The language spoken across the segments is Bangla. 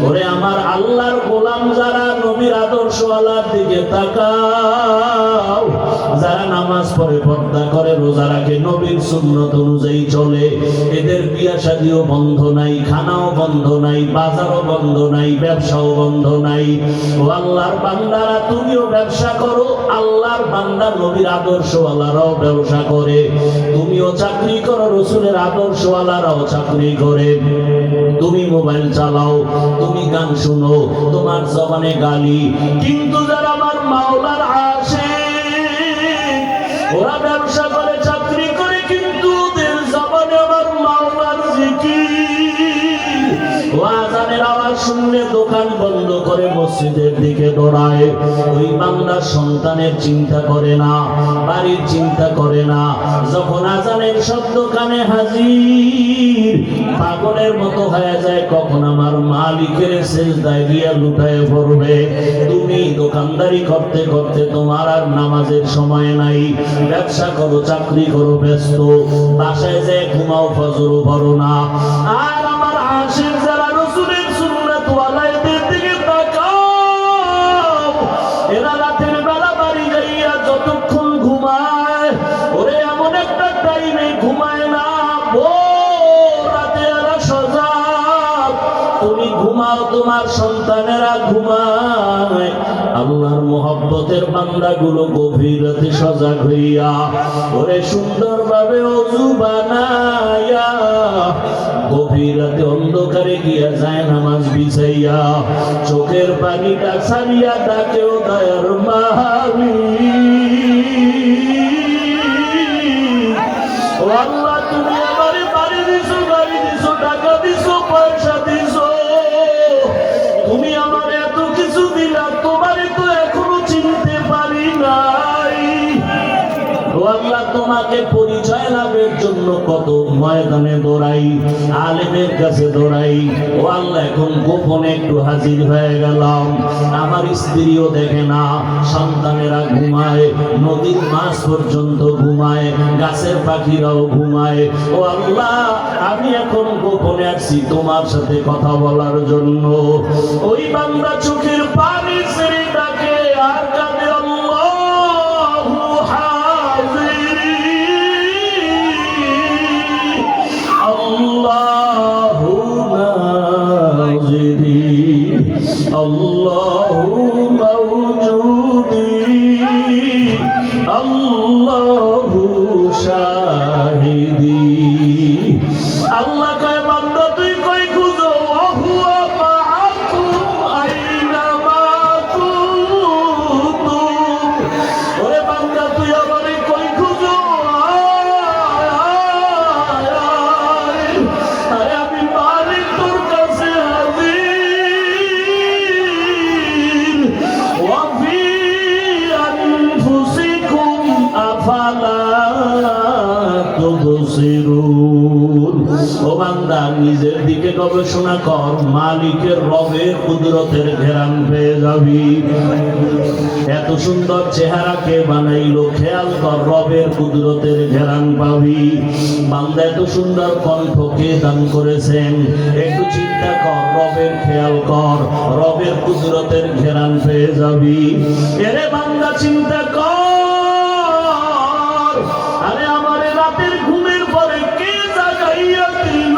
ওরে আমার আল্লাহর গোলাম যারা নবীর আদর্শওয়ালার দিকে তাকাও, যারা নামাজ পড়ে, পর্দা করে, রোজা রাখে, নবীর সুন্নত অনুযায়ী চলে, এদের বিয়া শাদিও বন্ধ নাই, খানাও বন্ধ নাই, বাজারও বন্ধ নাই, ব্যবসাও বন্ধ নাই। ও আল্লাহর বান্দারা, তুমিও ব্যবসা করো, আল্লাহর বান্দা নবীর আদর্শওয়ালারাও ব্যবসা করে, তুমিও চাকরি করো, রসুলের আদর্শওয়ালারাও চাকরি করে। তুমি মোবাইল চালাও, তুমি গান শুনো, তোমার জবানে গালি, কিন্তু যারা আমার মাওলার আশিক, ওরা ব্যবসা করে, চাকরি করে, কিন্তু ওদের জবানে আমার মাওলার জিকির। আজানের আওয়াজ শুনলে দোকান বন্ধ করে মসজিদের দিকে দৌড়ায়। ওই বান্দার সন্তানের চিন্তা করে না, বাড়ির চিন্তা করে না। যখন আজানের শব্দ কানে হাজির, পাগলের মতো হয়ে যায়, কখন আমার মালিকের সেজদায় গিয়া লুটায় পড়বে। তুমি দোকানদারি করতে করতে তোমার আর নামাজের সময় নাই, ব্যবসা করো, চাকরি করো, ব্যস্ত, বাসায় যে ঘুমাও, ফজরও পড়ো না। আর আমার আশিক যারা রসুলের সুন্নাত ওয়ালাদের দিকে তাকাও, এরা রাতের বেলা বাড়ি যাইয়া যতক্ষণ ঘুমায়, ওরে এমন একটা টাইমে ঘুমায় না, রাতে এরা সজাগ। তুমি ঘুমাও, তোমার সন্তানেরা ঘুমায়। আল্লাহর মোহব্বতের বান্দাগুলো গভীর রাতে সজাগ হইয়া, ওরে সুন্দরভাবে ওযু বানায়া, গভীর রাতে অন্ধকারে গিয়া যায় নামাজ বিছাইয়া, চোখের পানিটা ছাড়িয়া ডাকেও দয়ার মালিক। ও আল্লাহ, তুমি আমারে বাড়ি দিছো, গাড়ি দিছো, টাকা দিছো, পয়সা দিছো, তুমি আমার এত কিছু দিলা, তোমারে তো এখনো চিনতে পারি নাই। ও আল্লাহ, তোমাকে পরিচয় লাভের জন্য কত ময়দানে দৌড়াই, আলেমের কাছে দৌড়াই। ও আল্লাহ, এখন গোপনে একটু হাজির হয়ে গেলাম। আমার স্ত্রীও দেখে না, সন্তানেরা ঘুমায়, নদীর মাছ পর্যন্ত ঘুমায়, গাছের পাখিরাও ঘুমায়। ও আল্লাহ, আমি এখন গোপনে আসছি তোমার সাথে কথা বলার জন্য। ওই বান্দা চোখের পানি ছেড়ে ডাকে আর কাঁদে, আল্লাহু হাজিরি, আল্লাহু নাজিরি, আল্লাহু মাওজুদি, আল্লাহু শাহিদি। আল্লাহ কয়, বান্দা তুই কই খুঁজো, ওহুয়া মাআকুম আইনামা কুনতুম। ওরে বান্দা, তুই আমারে কই খুঁজো, আরে আমি মালিক তোর কাছে হাজির। ওয়া ফি আনফুসিকুম আফালা তুবসিরুন। ও বান্দা, নিজের দিকে গবেষণা কর, মালিকের রবের কুদরতের ঘেরান পেয়ে যাবি। এত সুন্দর চেহারা কে বানাইলো, খেয়াল কর, রবের কুদরতের ঘেরান পাবি। বান্দা, এত সুন্দর কণ্ঠ কে দান করেছেন, একটু চিন্তা কর, রবের খেয়াল কর, রবের কুদরতের ঘেরান পেয়ে যাবি। এরে বান্দা, চিন্তা কর, আরে আমারে রাতের ঘুমের পরে কে জাগাইয়া দিল,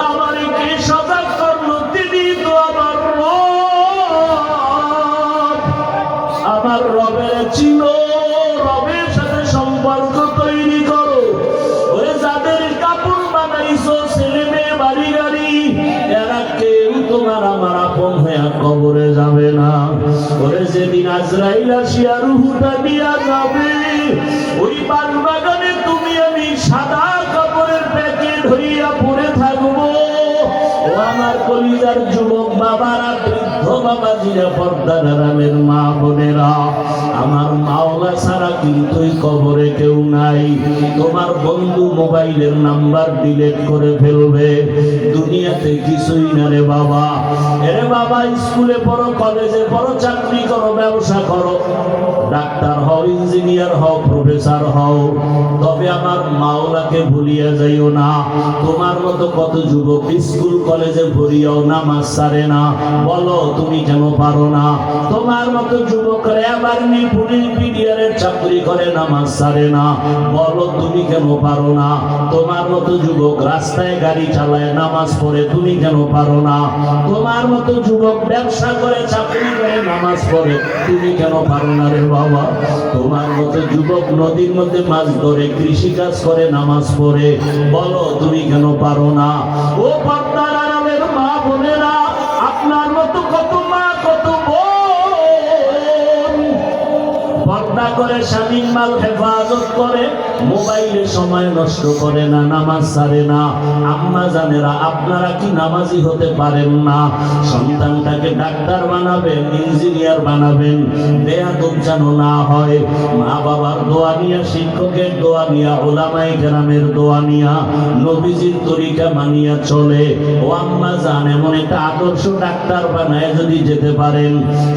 আমারে কে সজাগ করলো, তিনি তো আমার রব। আমার রবের চিনো, রবের সাথে সম্পর্ক তৈরি করো। ওরে যাদের কাপড় বানাইছো, ছেলে মেয়ে, বাড়ি গাড়ি, এরা কেউ তোমার আমার আপন হয়ে কবরে যাবে না। ওরে যেদিন আজরাইল আসিয়া রূহটা দিয়া যাবে, ওই পান বাগানে তুমি আমি সাদা কাপড়ের প্যাকেট হইয়া পড়ে থাকবো। ও আমার কলিজার যুবক বাবারা, বৃদ্ধ বাবাজিরা, পর্দার আড়ালের মা বোনেরা, আমার মাওলা ছাড়া কিন্তু কবরে কেউ নাই। তোমার বন্ধু মোবাইলের নাম্বার ডিলিট করে ফেলবে, দুনিয়াতে কিছুই না রে বাবা। এরে বাবা, স্কুলে পড়ো, কলেজে পড়ো, চাকরি করো, ব্যবসা করো, ডাক্তার হও, ইঞ্জিনিয়ার হও, প্রফেসর হও, তবে আমার মাওলাকে ভুলিয়া যাইও না। তোমার মতো কত যুবক স্কুল কলেজে ভরিয়াও নামাজ ছাড়ে না, বলো তুমি কেন পারো না? তোমার মতো যুবকরা আবার পুলিশ বিডিআরের চাকরি করে নামাজ ছাড়ে না, বলো তুমি কেন পারো না? তোমার মতো যুবক রাস্তায় গাড়ি চালায় নামাজ পড়ে, তুমি কেন পারো না? তোমার মতো যুবক ব্যবসা করে চাকরি করে নামাজ পড়ে, তুমি কেন পারো না রে বাবা? তোমার মতো যুবক নদীর মধ্যে মাছ ধরে কৃষি কাজ করে নামাজ পড়ে, বলো তুমি কেন পারো না? ও পর্দার আড়ালের মা বোনেরা, আপনার মতো কত মা কত বোন পর্দা করে স্বামীর মাল হেফাজত করে, মোবাইলে সময় নষ্ট করে না, নামাজ ছাড়ে না। আম্মা জানেরা, আপনারা কি নামাজি হতে পারেন না? সন্তানটাকে ডাক্তার বানাবেন, ইঞ্জিনিয়ার বানাবেন, বেয়াদব যেন না হয়। মা বাবার দোয়া নিয়া, শিক্ষকের দোয়া নিয়া, ওলামায়ে কেরামের দোয়া নিয়া, নবীজির তরিকা মানিয়া চলে। ও আম্মা জান, এমন একটা আদর্শ ডাক্তার বানায় যদি যেতে পারেন,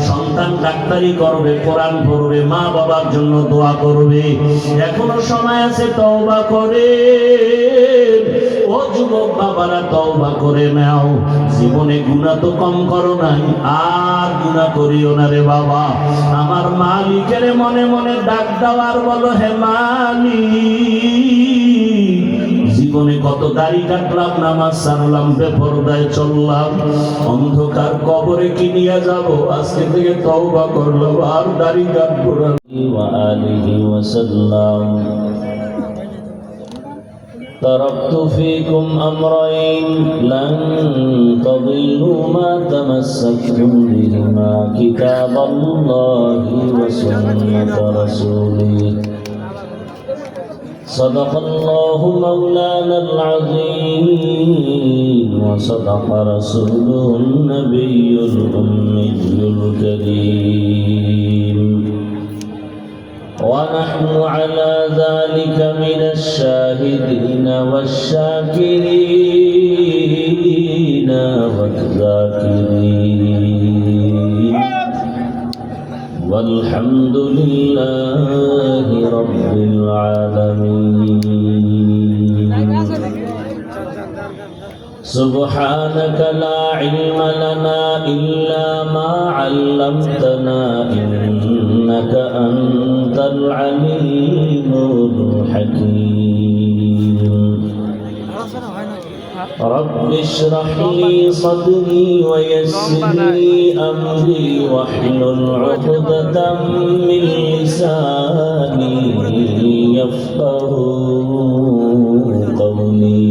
সন্তান ডাক্তারি করবে, কোরআন পড়বে, মা বাবার জন্য দোয়া করবে। এখনো সময় আছে, তওবা করে। ও যুবক বাবারা, তওবা করে নাও। জীবনে গুনাহ তো কম করো নাই, আর গুনাহ করিও না রে বাবা। আমার মালিকের মনে মনে ডাক দেওয়ার বলো, হে মালিক, জীবনে কত দাড়ি কাটলাম, নামাজ ছাড়লাম, বেপরদায় চললাম, অন্ধকার কবরে কি নিয়ে যাব? আজকে থেকে তওবা করলাম, আর দাড়ি কাটবো না। ওয়া আলিহি ওয়াসাল্লাম। تركت فيكم أمرين لن تضلوا ما تمسكتم بهما كتاب الله وسنة رسوله صدق الله مولانا العظيم وصدق رسوله النبي الأمي الكريم ونحن على ذلك من الشاهدين والشاكرين والذاكرين والحمد لله رب العالمين. سبحانك لا علم لنا إلا ما علمتنا إنك أنت العليم الحكيم. رب اشرح لي صدري ويسر لي أمري واحلل عقدة من لساني يفقهوا قولي.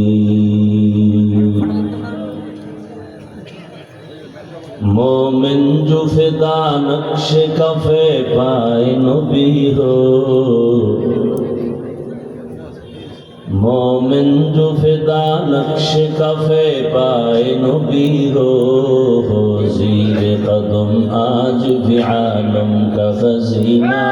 मोमिन जो फिदा नक्श कफे पाए नबी हो, मोमिन जो फिदा नक्श कफे पाए नबी हो ज़ीर कदम आज भी आलम का खज़ीना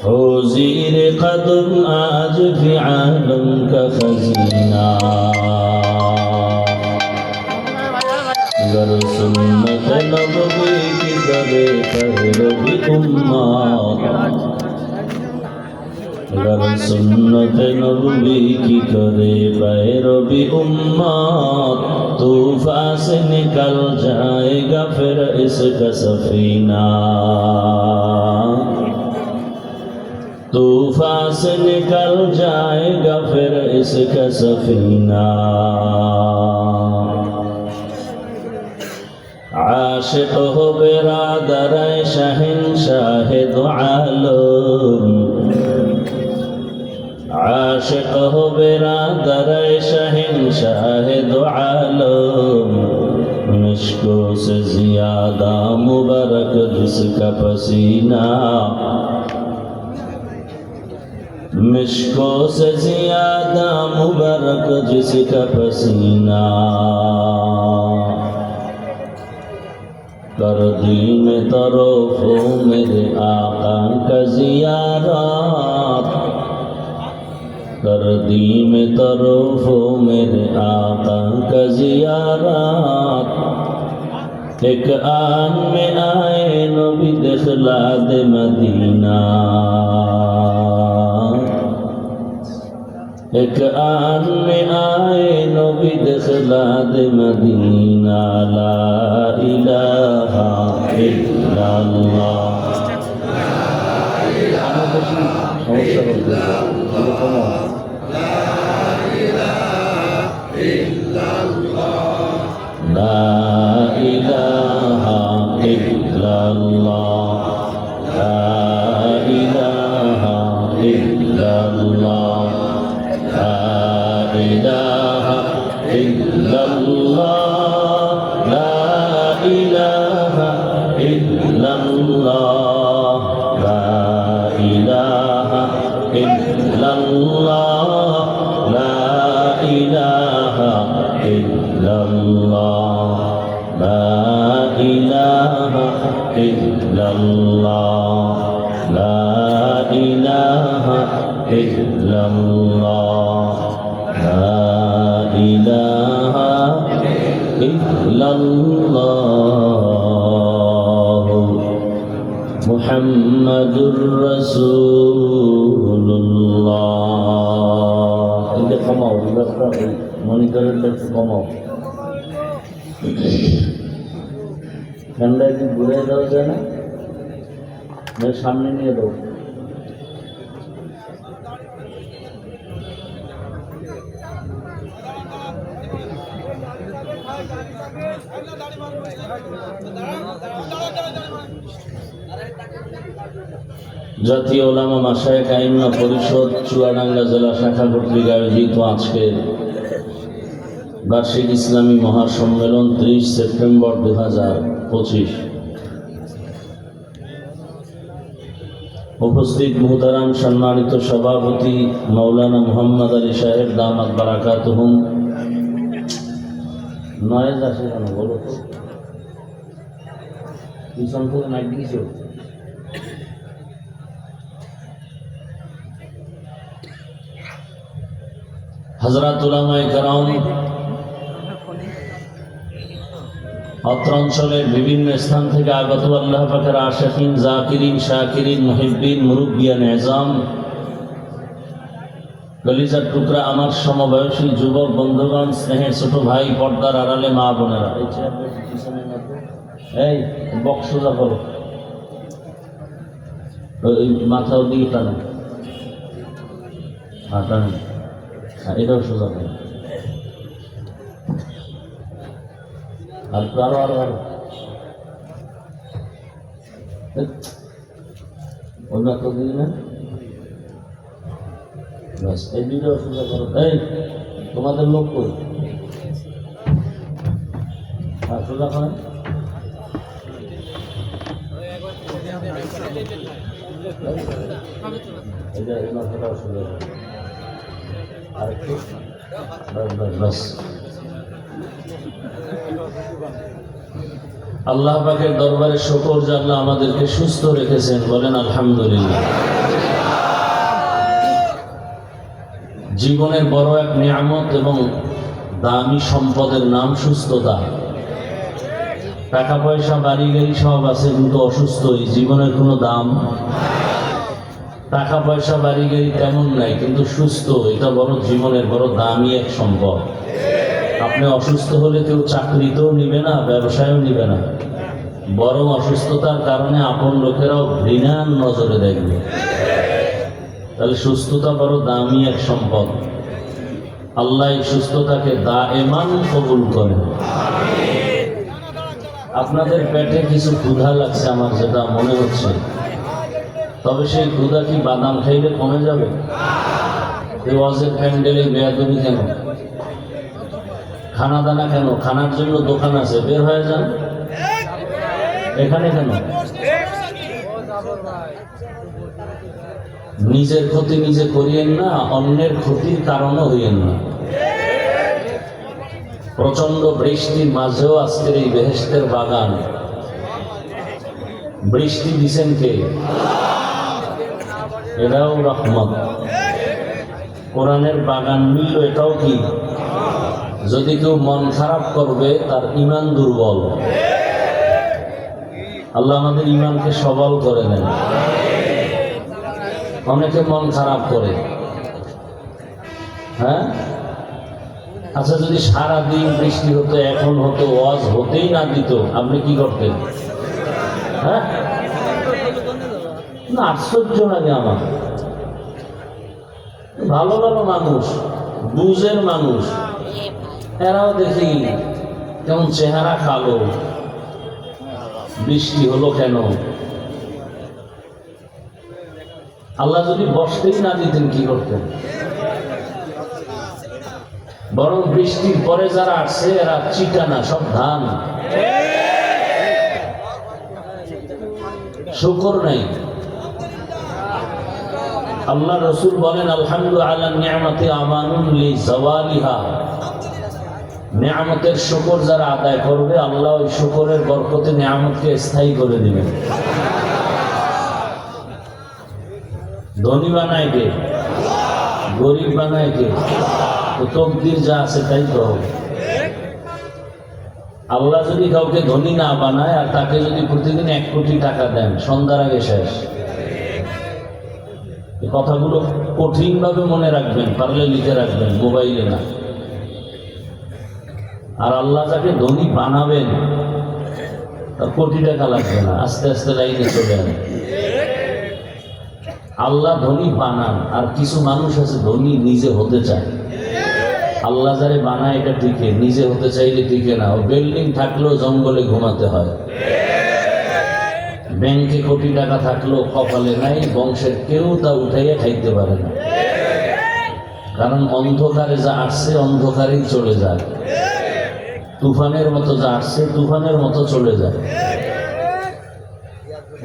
हो, ज़ीर कदम आज भी आलम का खज़ीना. गर सुन्नत नबवी की करे पैरवी उम्मत, गर सुन्नत नबवी की करे पैरवी उम्मत, तूफान से निकल जाएगा फिर इसका सफीना, तूफान से निकल जाएगा फिर इसका सफीना. आशिक हो बिरादर शहंशाह दो आलम, आशिक हो बिरादर शहंशाह दो आलम, मुश्को से ज्यादा मुबारक जिसका पसीना, मुश्को से ज्यादा मुबारक जिसका पसीना. कर दिल में तरोफो मेरे आका का ज़ियारत, कर दिल में तरोफो मेरे आका का ज़ियारत, एक आन में आए नबी दिखला दे मदीना, एक आन में आए नबी दिखला दे मदीना, ला इलाहा इल्लल्लाह। ला इलाहा इल्लल्लाह, ला इलाहा इल्लल्लाह, ला इलाहा इल्लल्लाह, ला इलाहा इल्लल्लाह, ला इलाहा इल्लल्लाह, ला इलाहा इल्लल्लाह, ला इलाहा इल्लल्लाह, ला इलाहा इल्लल्लाह, ला इलाहा इल्लल्लाह, মুহাম্মাদুর রাসূলুল্লাহ। এটা কমাও, মনিটরেরটা একটু কমাও। ঠান্ডা একটু ঘুরে দেওয়া যায় না, সামনে নিয়ে দাও। জাতীয় ওলামা মাশায়েখ আইম্মা পরিষদ চুয়াডাঙ্গা জেলা শাখা কর্তৃক আয়োজিত আজকের বার্ষিক ইসলামী মহাসম্মেলন 30 সেপ্টেম্বর 2025। উপস্থিত মুহতারাম সম্মানিত সভাপতি মাওলানা মোহাম্মদ আলী সাহেব দামাত বারাকাতুহুম। নয়েজ আসে কেন বলো তো, পিছন থেকে নাক দিয়েছো। হযরত উলামায়ে কেরাম, অত্র অঞ্চলের বিভিন্ন স্থান থেকে আগত আল্লাহ পাকের আশিকিন, জাকিরিন, শাকিরিন, মুহিব্বিন, মুরব্বিয়ান এজাম, কলিজার টুকরা আমার সমবয়সী যুবক বন্ধুগণ, স্নেহের ছোট ভাই, পর্দার আড়ালে মা বোনেরা, এই বক্স সোজা করো, মাথা ওদিকে টানো, টানো, এটাও সোজা করো, আর আরো আরো আরো অন্য তো দিই না, বাস এই দুইটাও সোজা করো। এই তোমাদের লোক কই, আর সোজা করেন। এটা মাথাটাও সোজা করো, আর একটু, বাস। আল্লাহ পাকের দরবারে শুকর যে আল্লাহ আমাদেরকে সুস্থ রেখেছেন, বলেন আলহামদুলিল্লাহ। জীবনের বড় এক নিয়ামত এবং দামি সম্পদের নাম সুস্থতা। টাকা পয়সা বাড়ি গাড়ি সব আছে, কিন্তু অসুস্থ এই জীবনের কোনো দাম। টাকা পয়সা বাড়ি গাড়ি তেমন নাই, কিন্তু সুস্থ এটা বড় জীবনের বড় দামি এক সম্পদ। আপনি অসুস্থ হলে কেউ চাকরিতেও নিবে না, ব্যবসায়ও নিবে না, বরং অসুস্থতার কারণে আপন লোকেরাও ঘৃণার নজরে দেখবে। তাহলে সুস্থতা বড় দামি এক সম্পদ। আল্লাহ এই সুস্থতাকে দায়েমান কবুল করেন। আপনাদের পেটে কিছু ক্ষুধা লাগছে আমার যেটা মনে হচ্ছে, তবে সেই ক্ষুধা কি বাদাম খাইলে কমে যাবে? এই ওয়াজের প্যান্ডেলে বেয়াদবি কেন? খানা দানা কেন? খানার জন্য দোকান আছে, বের হয়ে যান। এখানে কেন? নিজের ক্ষতি নিজে করিয়েন না, অন্যের ক্ষতির কারণও হইয়েন না। প্রচন্ড বৃষ্টির মাঝেও আজকের এই বেহেশতের বাগান, বৃষ্টি দিছেন কে? এটাও রহমত। কোরআনের বাগান মিলল, এটাও কি? যদি কেউ মন খারাপ করবে, তার ঈমান দুর্বল। আল্লাহ আমাদের ইমানকে সবল করে দেন। অনেকে মন খারাপ করে, হ্যাঁ আচ্ছা যদি সারাদিন বৃষ্টি হতো, এখন হতো, ওয়াজ হতেই না দিত, আপনি কি করতেন? হ্যাঁ না, আশ্চর্য লাগে আমার। ভালো ভালো মানুষ, বুঝের মানুষ, এরাও দেখি কেমন চেহারা কালো, বৃষ্টি হলো কেন? আল্লাহ যদি বসতেই না দিতেন কি করতেন? বরং বৃষ্টির পরে যারা আসছে এরা চিটানা, সব ধান, শুকর নাই। আল্লাহ রসুল বলেন আলহামদুলিল্লাহ নিয়ামতে আমানুন লি যাওয়ালিহা, নিয়ামতের শুকর যারা আদায় করবে আল্লাহ ওই শুকরের বরকতে নিয়ামতকে স্থায়ী করে দিবেন। ধনী বানায় কে? গরিব বানায় কে? তো তকদির যা আছে তাই তো হবে। আল্লাহ যদি কাউকে ধনী না বানায় আর তাকে যদি প্রতিদিন 1 কোটি টাকা দেন, সন্ধ্যার আগে শেষ। এই কথাগুলো কঠিন ভাবে মনে রাখবেন, পারলে লিখে রাখবেন, মোবাইলে না। আর আল্লাহ যাকে ধনী বানাবেন তার কোটি টাকা লাগবে না, আস্তে আস্তে লাইনে চলে আসবে। আল্লাহ ধনী বানান, আর কিছু মানুষ আছে ধনী নিজে হতে চায়। আল্লাহ যারে বানায় এটা টিকে, নিজে হতে চাইলে টিকে না। ও বিল্ডিং থাকলেও জঙ্গলে ঘুমাতে হয়, ব্যাংকে কোটি টাকা থাকলেও কপালে নাই, বংশের কেউ তা উঠাইয়া খাইতে পারে না। কারণ অন্ধকারে যা আসছে অন্ধকারেই চলে যায়, তুফানের মতো যা আসছে তুফানের মতো চলে যায়।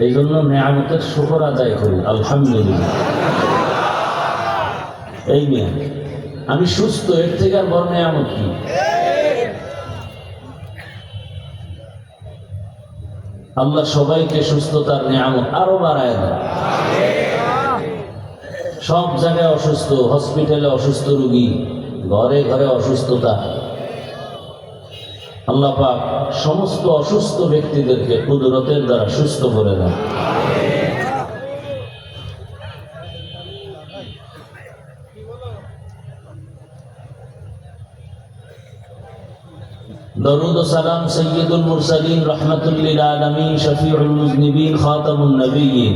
এই জন্য নিয়ামতের শুকর আদায় করি, আলহামদুলিল্লাহ। এই নিয়ে আমি সুস্থ, এর থেকে আর বড় নিয়ামত কি? আল্লাহ সবাইকে সুস্থতার নিয়ামত আরো বাড়ায় দেয়। সব জায়গায় অসুস্থ, হসপিটালে অসুস্থ রোগী, ঘরে ঘরে অসুস্থতা। আল্লাহ পাক সমস্ত অসুস্থ ব্যক্তিদেরকে কুদরতের দ্বারা সুস্থ করে দেন। দরুদ ও সালাম সৈয়দুল মুরসালিন রহমাতুল লিল আলামিন শফিউল মুজনিবিন খাতামুন নবিয়্যিন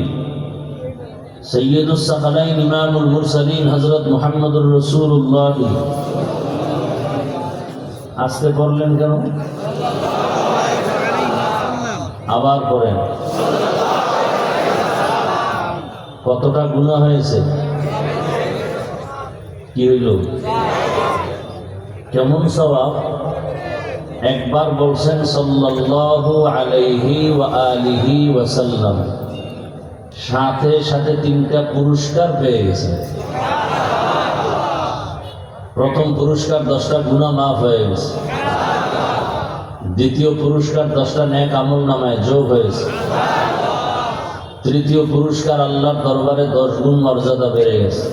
সৈয়দুস সাকালাইন ইমামুল মুরসালিন হযরত মুহাম্মদুর রাসূলুল্লাহ। আজকে পড়লেন কেন? আবার পড়েন। কতটা গুনাহ হয়েছে? কি হইল? কেমন সওয়াব? একবার বলছেন সাল্লাল্লাহু আলাইহি ওয়া আলিহি ওয়াসাল্লাম, সাথে সাথে 3টা পুরস্কার পেয়ে গেছে। প্রথম পুরস্কার 10টা গুনাহ মাফ হয়ে গেছে, দ্বিতীয় পুরস্কার 10টা নেক আমল নামায় যোগ হয়েছে, তৃতীয় পুরস্কার আল্লাহর দরবারে 10 গুণ মর্যাদা বেড়ে গেছে।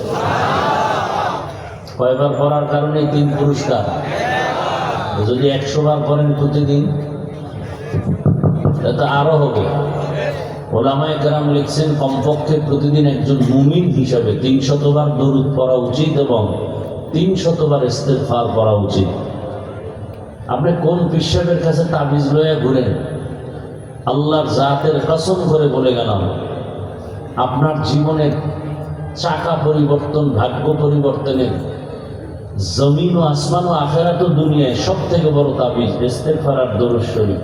কয়বার পড়ার কারণে 3 পুরস্কার। যদি 100 বার করেন প্রতিদিন তা আরো হবে। ওলামায়ে কেরাম লিখছেন কমপক্ষে প্রতিদিন একজন মুমিন হিসাবে 300 বার দরুদ পড়া উচিত এবং 300 বার ইস্তেগফার করা উচিত। আপনি কোন পিশাবের কাছে তাবিজ লইয়া ঘুরেন? আল্লাহর জাতের কসম করে বলে গেলাম, আপনার জীবনের চাকা পরিবর্তন, ভাগ্য পরিবর্তনের জমিন ও আসমান ও আখিরাত ও দুনিয়ায় সব থেকে বড় তাবিজ ইস্তেগফার আর দরুদ শরীফ।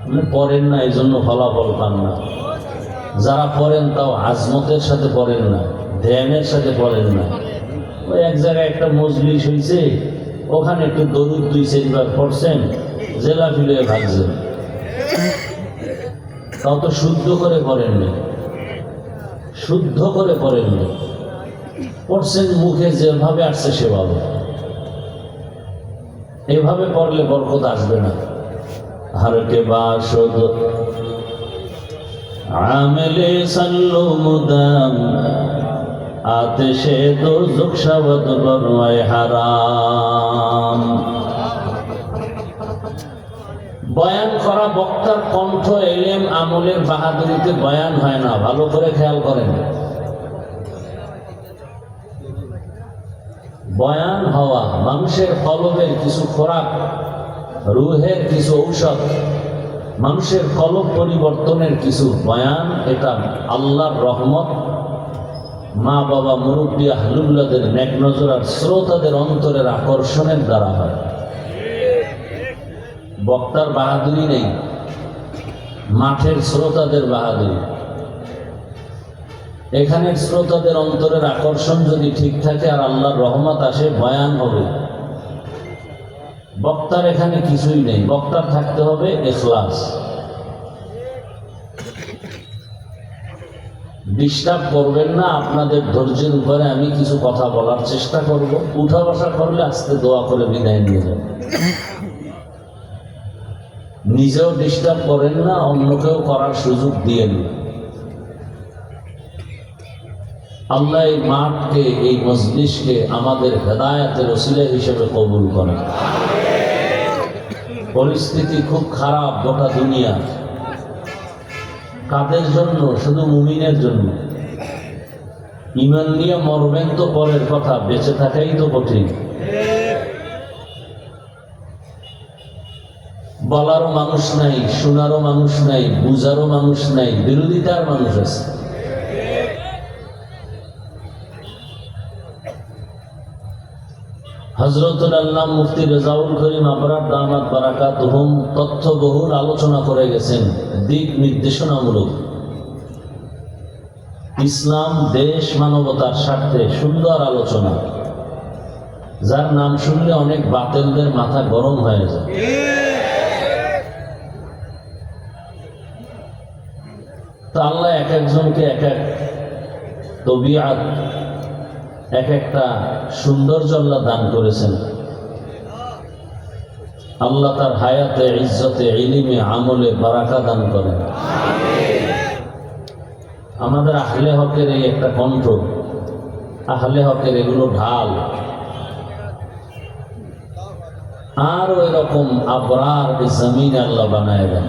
আপনি পড়েন না, এই জন্য ফলাফল পান না। যারা পড়েন তাও আজমতের সাথে পড়েন না, ধ্যানের সাথে পড়েন না। ওই এক জায়গায় একটা মজলিস হয়েছে, ওখানে একটু দরুদ 2-4 বার পড়ছেন, জেলা ফিলে ভাগছেন, তাও তো শুদ্ধ করে পড়েননি, শুদ্ধ করে পড়েননি। পড়ছেন মুখে যেভাবে আসছে সেভাবে। এভাবে পড়লে বরকত আসবে না। হারকে বাসদ আমেলে সাল্লু মুদাম আতেশে দোজখ শাওয়াত বরওয়ায় হারাম। বয়ান করা বক্তার কণ্ঠ এলেম আমলের বাহাদুরিতে বয়ান হয় না, ভালো করে খেয়াল করেন। বয়ান হওয়া মানুষের কলবের কিছু খোরাক, রুহের কিছু ঔষধ, মানুষের কলব পরিবর্তনের কিছু বয়ান, এটা আল্লাহর রহমত, মা বাবা মুরব্বী আহলুল্লাহদের নেক নজর আর শ্রোতাদের অন্তরের আকর্ষণের দ্বারা হয়। বক্তার বাহাদুরি নেই, মাঠের শ্রোতাদের বাহাদুরি। এখানের শ্রোতাদের অন্তরের আকর্ষণ যদি ঠিক থাকে আর আল্লাহর রহমত আসে, বয়ান হবে। বক্তার এখানে কিছুই নেই, বক্তার থাকতে হবে ইখলাস। ডিস্টার্ব করবেন না, আপনাদের ধৈর্যের উপরে আমি কিছু কথা বলার চেষ্টা করব। উঠা বসা করলে আস্তে দোয়া করে বিদায় নিয়ে যাবেন। নিজেও ডিস্টার্ব করেন না, অন্যকেও করার সুযোগ দিয়েন না। আল্লাহ এই মাঠকে, এই মজলিসকে আমাদের হেদায়েতের ওসিলা হিসেবে কবুল করেন। পরিস্থিতি খুব খারাপ গোটা দুনিয়া। কাদের জন্য? শুধু মুমিনের জন্য। ঈমান নিয়ে মরবেন তো পরের কথা, বেঁচে থাকাই তো কঠিন। বলারও মানুষ নাই, শোনারও মানুষ নাই, বুঝারও মানুষ নাই, বিরোধিতার মানুষ আছে। হযরতুল আল্লাহ মুফতি রেজাউল করিম আবরার দামাত বারাকাতুহুম তথ্যবহুল আলোচনা করে গেছেন, দিক নির্দেশনামূলক। ইসলাম, দেশ, মানবতার স্বার্থে সুন্দর আলোচনা, যার নাম শুনলে অনেক বাতিলদের মাথা গরম হয়ে যায়। তো আল্লাহ এক একজনকে এক এক তবিআত, এক একটা সৌন্দর্য আল্লাহ দান করেছেন। আল্লাহ তার হায়াতে, ইজ্জতে, ইলমে, আমলে বারাকা দান করেন। আমাদের আহলে হকের এই একটা কণ্ঠ, আহলে হকের এগুলো ঢাল, আরো এরকম আবরার জমিন আল্লাহ বানায় দেন।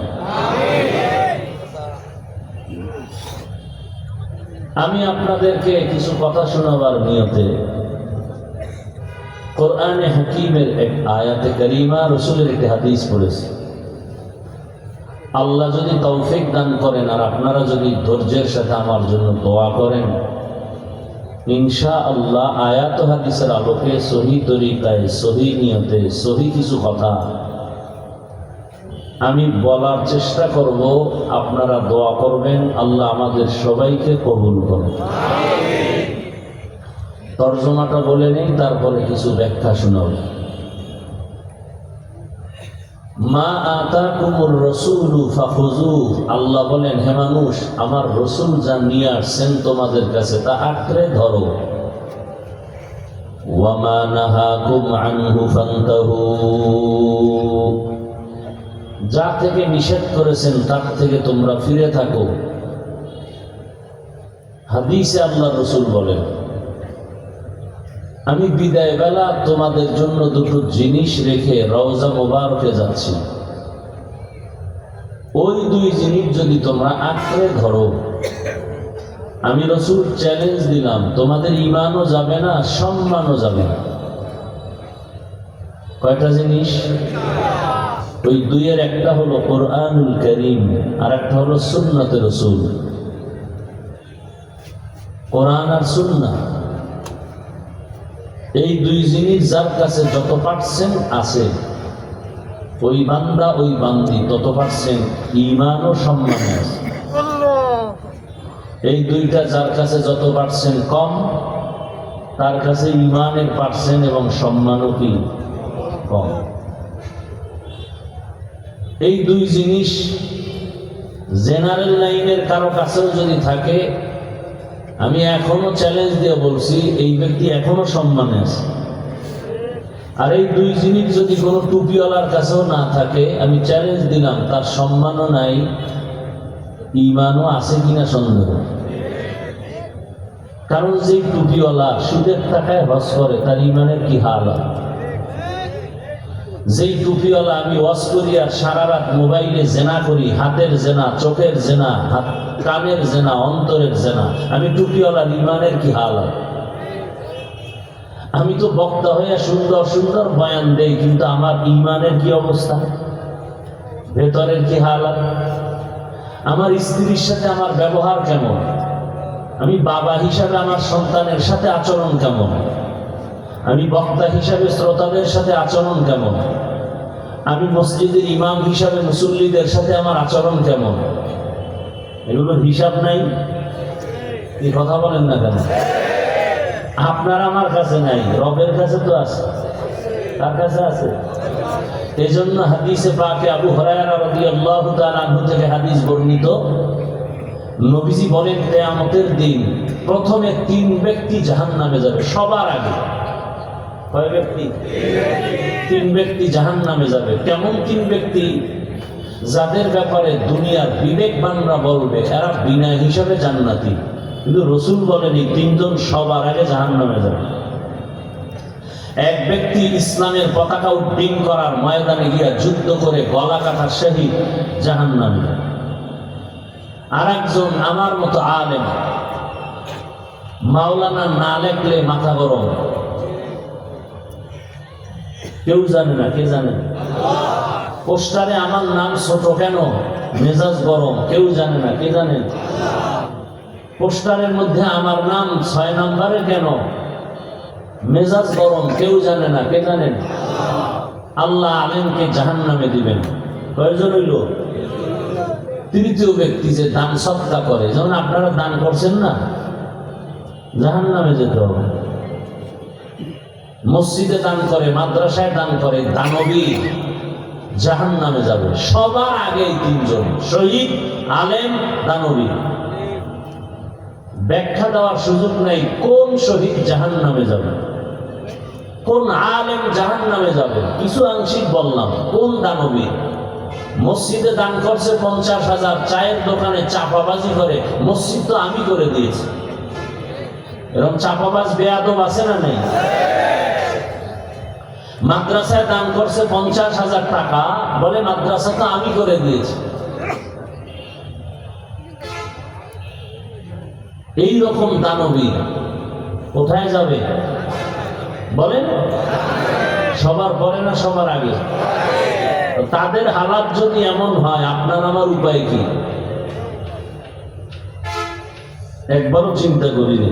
আমি আপনাদেরকে কিছু কথা শোনাবার নিয়তে কোরআনে হাকিমের এক আয়াতে কারিমা, রাসূলের একটি হাদিস পড়েছি। আল্লাহ যদি তৌফিক দান করেন আর আপনারা যদি ধৈর্যের সাথে আমার জন্য দোয়া করেন, ইনশাআল্লাহ আয়াত ও হাদিসের আলোকে সহি তরিকায়, সহি নিয়তে, সহি কিছু কথা আমি বলার চেষ্টা করব। আপনারা দোয়া করবেন, আল্লাহ আমাদের সবাইকে কবুল করুন। তর্জমাটা বলে নেই, তারপরে কিছু ব্যাখ্যা শোনাব। মা আতাকুমুর রাসূলু ফাখুযুহু, আল্লাহ বলেন, হে মানুষ, আমার রাসূল যা নিয়ে আসছেন তোমাদের কাছে তা আঁকড়ে ধরো। ওয়া মা নাহাকুম আনহু ফান্তাহু, যা থেকে নিষেধ করেছেন তার থেকে তোমরা ফিরে থাকো। হাদিসে আল্লাহ রাসূল বলেন, আমি বিদায় বেলা তোমাদের জন্য দুটো জিনিস রেখে রওজা মোবারকে যাচ্ছি। ওই দুই জিনিস যদি তোমরা আঁকড়ে ধরো, আমি রাসূল চ্যালেঞ্জ দিলাম, তোমাদের ঈমানও যাবে না, সম্মানও যাবে না। কয়টা জিনিস? ওই দুইয়ের একটা হলো কোরআনুল কারীম, আর একটা হলো সুন্নাতে রাসূল। কোরআন আর সুন্নাহ, এই দুই জিনিস যার কাছে যত পারছেন আছে, ওই বান্দা, ওই বান্দি তত পারছেন ঈমান ও সম্মানে আছে। এই দুইটা যার কাছে যত পারছেন কম, তার কাছে ঈমানের পারছেন এবং সম্মানও কি কম। এই দুই জিনিস জেনারেল লাইনের কারো কাছেও যদি থাকে, আমি এখনো চ্যালেঞ্জ দিয়ে বলছি, এই ব্যক্তি এখনো সম্মানে আছে। আর এই দুই জিনিস যদি কোনো টুপিওয়ালার কাছেও না থাকে, আমি চ্যালেঞ্জ দিলাম, তার সম্মানও নাই, ঈমানও আছে কিনা সন্দেহ। কারণ যে টুপিওয়ালা সুদের টাকায় হজ করে, তার ঈমানের কি হাল হয়? যেই টুপিওয়ালা আমি ওয়াজ করি আর সারা রাত মোবাইলে জেনা করি, হাতের জেনা, চোখের জেনা, কানের জেনা, অন্তরের জেনা, আমি টুপিওয়ালার ইমানের কি হাল? আমি তো বক্তা হইয়া সুন্দর সুন্দর বয়ান দেই, কিন্তু আমার ইমানের কি অবস্থা, ভেতরের কি হালাত? আমার স্ত্রীর সাথে আমার ব্যবহার কেমন? আমি বাবা হিসাবে আমার সন্তানের সাথে আচরণ কেমন? আমি বক্তা হিসাবে শ্রোতাদের সাথে আচরণ কেমন? আমি মসজিদের ইমাম হিসাবে মুসল্লিদের সাথে আমার আচরণ কেমন? এগুলোর হিসাব নাই। এই কথা বলেন না কেন? আপনার আমার কাছে নাই, রবের কাছে তো আছে। তার কাছে আছে। এই জন্য হাদিসে পাকে আবু হুরায়রা রাদিয়াল্লাহু তাআলা আনহু থেকে হাদিস বর্ণিত, নবীজি বলেন কিয়ামতের দিন প্রথমে 3 ব্যক্তি জাহান্নামে যাবে সবার আগে। কয় ব্যক্তি? 3 ব্যক্তি জাহান্নামে যাবে। কেমন 3 ব্যক্তি? যাদের ব্যাপারে দুনিয়ার বিবেকবানরা বলবে এরা বিনা হিসাবে জান্নাতি, কিন্তু রাসূল বলেন এই 3 জন সবার আগে জাহান্নামে যাবে। এক ব্যক্তি ইসলামের পতাকা উড্ডীন করার ময়দানে গিয়া যুদ্ধ করে গলা কাটা শহীদ, জাহান্নামে। আর একজন আমার মতো আলেম, মাওলানা না লেখলে মাথা গরম, কেউ জানে না, কে জানে? পোস্টারে আমার নাম ছোট কেন, মেজাজ গরম, কেউ জানে না, কে জানে? পোস্টারের মধ্যে আমার নাম 6 নম্বরে কেন, মেজাজ গরম, কেউ জানে না, কে জানেন? আল্লাহ আলেমকে জাহান্নামে দিবেন। কয়জন হইল? তৃতীয় ব্যক্তি যে দান সৎকা করে, যেমন আপনারা দান করছেন না, জাহান্নামে যেতে হবে। মসজিদে দান করে, মাদ্রাসায় দান করে, দানবী, জাহান্নামে যাবে। সবার আগে 3 জন, শহীদ, আলেম, দানবী। ব্যাখ্যা দেওয়ার সুযোগ নেই কোন শহীদ জাহান্নামে যাবে, কোন আলেম জাহান্নামে যাবে। কিছু আংশিক বললাম। কোন দানবী? মসজিদে দান করছে 50,000, চায়ের দোকানে চাপাবাজি করে, মসজিদ তো আমি করে দিয়েছি। এরকম চাপাবাজ বেয়াদব আছে না নেই? মাদ্রাসায় দান করছে 50,000 টাকা, বলে মাদ্রাসা তো আমি করে দিয়েছি। এই রকম দানবী কোথায় যাবে বলেন? সবার পরে না সবার আগে? তাদের হালাত যদি এমন হয়, আপনার আমার উপায় কি? একবারও চিন্তা করিনি।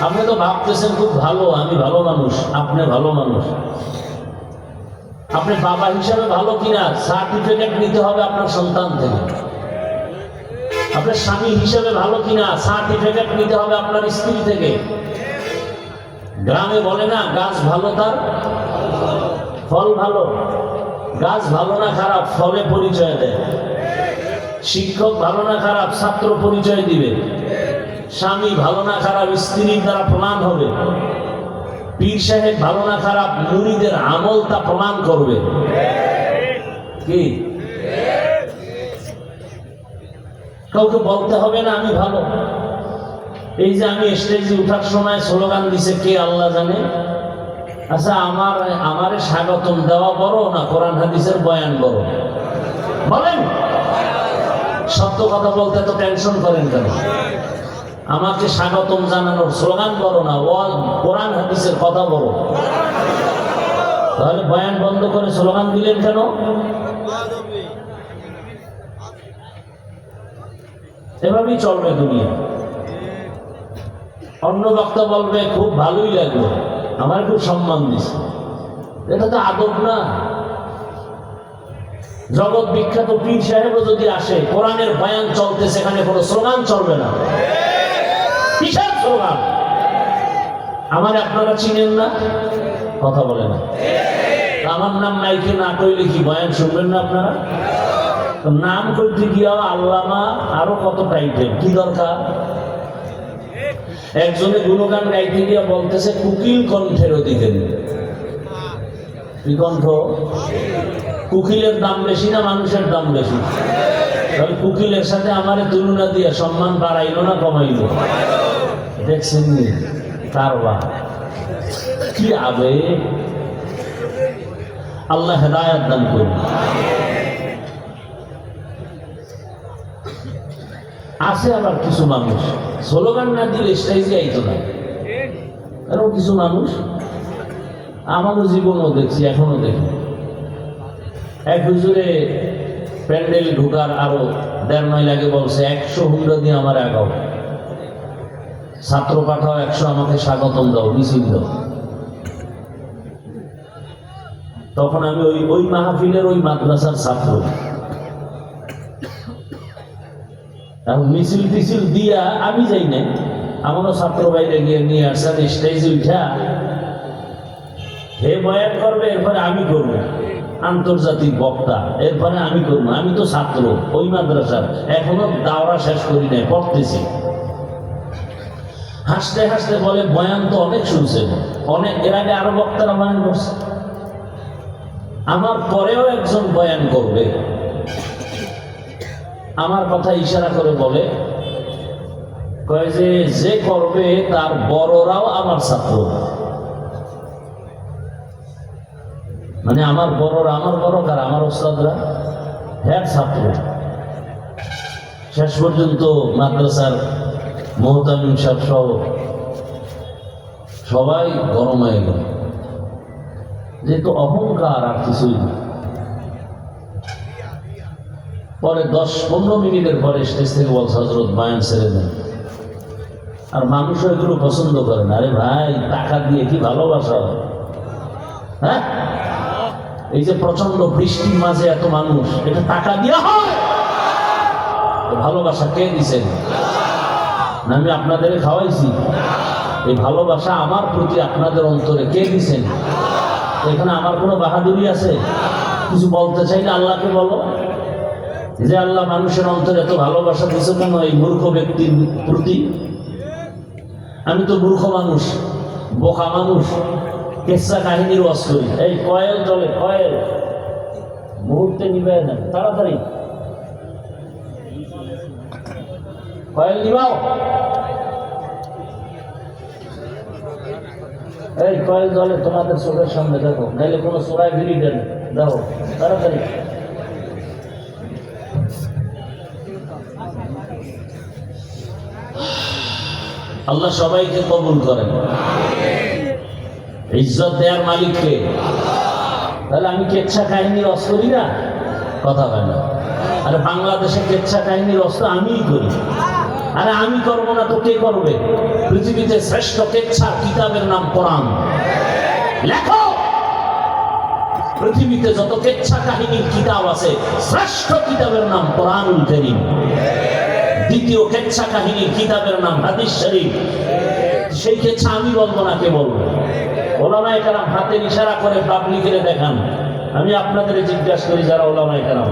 আপনি তো ভাবতেছেন খুব ভালো, আমি ভালো মানুষ, আপনি ভালো মানুষ। আপনি বাবা হিসাবে ভালো কিনা সার্টিফিকেট নিতে হবে আপনার সন্তান থেকে। আপনার স্বামী হিসাবে ভালো কিনা সার্টিফিকেট নিতে হবে আপনার স্ত্রী থেকে। গ্রামে বলে না, গাছ ভালো তার ফল ভালো। গাছ ভালো না খারাপ, ফলে পরিচয় দেয়। শিক্ষক ভালো না খারাপ, ছাত্র পরিচয় দিবে। স্বামী ভালো না খারাপ, স্ত্রীর দ্বারা প্রমাণ হবে। পীর সাহেব ভালো না খারাপ, মুরিদের আমল তা প্রমাণ করবে। কি কাউকে বলতে হবে না আমি ভালো। এই যে আমি স্টেজে উঠার সময় স্লোগান দিছে, কে আল্লাহ জানে। আচ্ছা, আমারে স্বাগতম দেওয়া বড় না কোরআন হাদিসের বয়ান বড়? বলেন। সত্য কথা বলতে তো টেনশন করেন কেন? আমাকে স্বাগতম জানানোর স্লোগান বড় না কোরআন হাদিসের কথা বড়? তাহলে বয়ান বন্ধ করে স্লোগান দিলেন কেন? এভাবেই চলবে দুনিয়া। অন্য বক্তা বলবে খুব ভালোই লাগলো, আমার খুব সম্মান দিচ্ছে, এটা তো আদব না। জগৎ বিখ্যাত পীর সাহেবও যদি আসে, কোরআনের বয়ান চলতে, সেখানে কোনো স্লোগান চলবে না। কিসের স্লোগান? আমার আপনারা চিনেন না, কথা বলে না। আমার নাম নাইকে না কইলে কি বয়ান শুনবেন না আপনারা? নাম করতে গিয়া আল্লামা আরো কত টাইটেল, কি দরকার? একজনে গুণগান গাইতে গিয়া বলতেছে কুকিল কণ্ঠের অধিকারী। কি কণ্ঠ? কুকিলের দাম বেশি না মানুষের দাম বেশি? তাহলে কুকিলের সাথে আমারে তুলনা দিয়ে সম্মান বাড়াইলো না কমাইলো? দেখছেন কারবার। কি আবেগ! আল্লাহ হেদায়েত দান করুন। আছে আবার কিছু মানুষ স্লোগান না দিলে স্টেজে আইতো না, এরকম কিছু মানুষ আমাদের জীবনও দেখছি, এখনো দেখি। এক হুজুরে প্যান্ডেল ঢুকার আরো 1.5 মাইল আগে বলছে 100 হুন্ডা দিয়ে আমার আগাও, ছাত্র পাঠাও 100, আমাকে স্বাগতম দাও, মিছিল দাও। তখন আমি ওই মাহফিলের ওই মাদ্রাসার ছাত্র, এখন মিছিল টিছিল দিয়া আমি যাই না, আমারও ছাত্র বাইরে গিয়ে নিয়ে আসছেন স্টেজে উঠা হে বয়ান করবে, এরপরে আমি করবো আন্তর্জাতিক বক্তা, এরপরে আমি করবো। আমি তো ছাত্র ওই মাদ্রাসার, এখনো দাওরা শেষ করি নাই, পড়তেছি। হাসতে হাসতে বলে বয়ান তো অনেক শুনছেন, অনেক, এর আগে আরো বক্তারা বয়ান করছে, আমার পরেও একজন বয়ান করবে। আমার কথা ইশারা করে বলে, কয় যে করবে তার বড়রাও আমার ছাত্র, মানে আমার বড়রা, আমার বড় কার, আমার ওস্তাদরা হ্যাঁ ছাত্র। শেষ পর্যন্ত মাদ্রাসার মোহতামিম সাহেব সহ সবাই গরম হয়ে গেল, যেহেতু অহংকার আর কিছুই না। পরে 10-15 মিনিটের পরে স্টেজ থেকে বলছে হযরত বয়ান ছেড়ে দেন। আর মানুষ এগুলো পছন্দ করে না। আরে ভাই, টাকা দিয়ে কি ভালোবাসা হয়? হ্যাঁ, এই যে প্রচন্ড বৃষ্টির মাঝে এত মানুষ, এটা টাকা দিয়ে হয়? ভালোবাসা কে দিছেন? না আমি আপনাদের খাওয়াইছি? এই ভালোবাসা আমার প্রতি আপনাদের অন্তরে কে দিছেন? এখানে আমার কোনো বাহাদুরি আছে? কিছু বলতে চাইলে আল্লাহকে বলো যে আল্লাহ মানুষের অন্তরে এত ভালোবাসা দিছে কেন এই মূর্খ ব্যক্তির প্রতি? আমি তো মূর্খ মানুষ, বোকা মানুষ, কেসা কাহিনীর ওয়াজ করি। এই কয়েল চলে, কয়েল মুহূর্তে নিবে না, তাড়াতাড়ি কয়েল নিবাও। এই কয়েল জলে তোমাদের চোখের সামনে দেখো, নাইলে কোনো চোরাই গিরি দেন, দেখো তাড়াতাড়ি। আল্লাহ সবাইকে কবুল করেন। ইজ্জত দেওয়ার মালিককে। তাহলে আমি কেচ্ছা কাহিনীর অস্ত্র করি না, কথা হয় না। আরে বাংলাদেশে কেচ্ছা কাহিনীর অস্ত্র আমিই করি। আরে আমি করবো না তো কে করবে? পৃথিবীতে শ্রেষ্ঠ কেচ্ছা কিতাবের নাম কোরআন। লেখো, পৃথিবীতে যত কেচ্ছা কাহিনীর কিতাব আছে, শ্রেষ্ঠ কিতাবের নাম কোরআনুল কারীম। দ্বিতীয় কেচ্ছা কাহিনীর কিতাবের নাম হাদিস শরীফ। সেই কেচ্ছা আমি বলবো না, কে বলবো? ওলামায়ে কেরাম হাতের ইশারা করে পাবলিকের দেখান। আমি আপনাদের জিজ্ঞাসা করি, যারা ওলামায়ে কেরাম,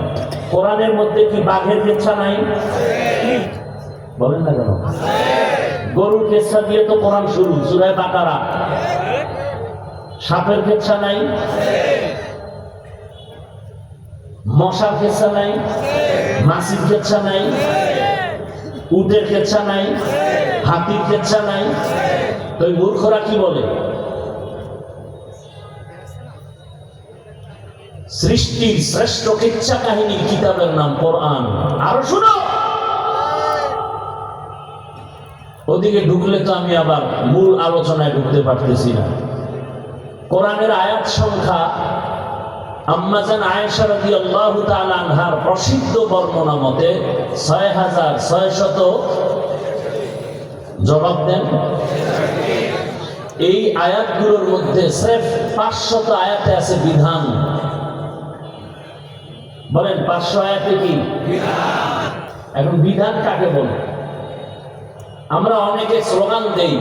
কোরআনের মধ্যে কি বাঘের কেচ্ছা নাই? বলেন না কেন? গরুর কেচ্ছা দিয়ে তো কোরআন শুরু, সূরা বাকারা। সাপের কেচ্ছা নাই? মশার কেচ্ছা নাই? মাছির কেচ্ছা নাই? উটের কেচ্ছা নাই? হাতির কেচ্ছা নাই? তো এই মূর্খরা কি বলে? সৃষ্টির শ্রেষ্ঠ কিচ্ছা কাহিনীর কিতাবের নাম কোরআন। আরো শুনো, ওদিকে ঢুকলে তো আমি আবার মূল আলোচনায় ঢুকতে পারতেছি না। কোরআনের আয়াত সংখ্যা আম্মা জান আয়েশা রাদিয়াল্লাহু তাআলা আনহার প্রসিদ্ধ বর্ণনা মতে 6600। জবাব দেন। এই আয়াতগুলোর মধ্যে স্রেফ 500 আয়াতে আছে বিধান। বলেন 500 আয়াতে কি বিধান? এখন বিধান কাকে বলে? আমরা অনেকে স্লোগান দেই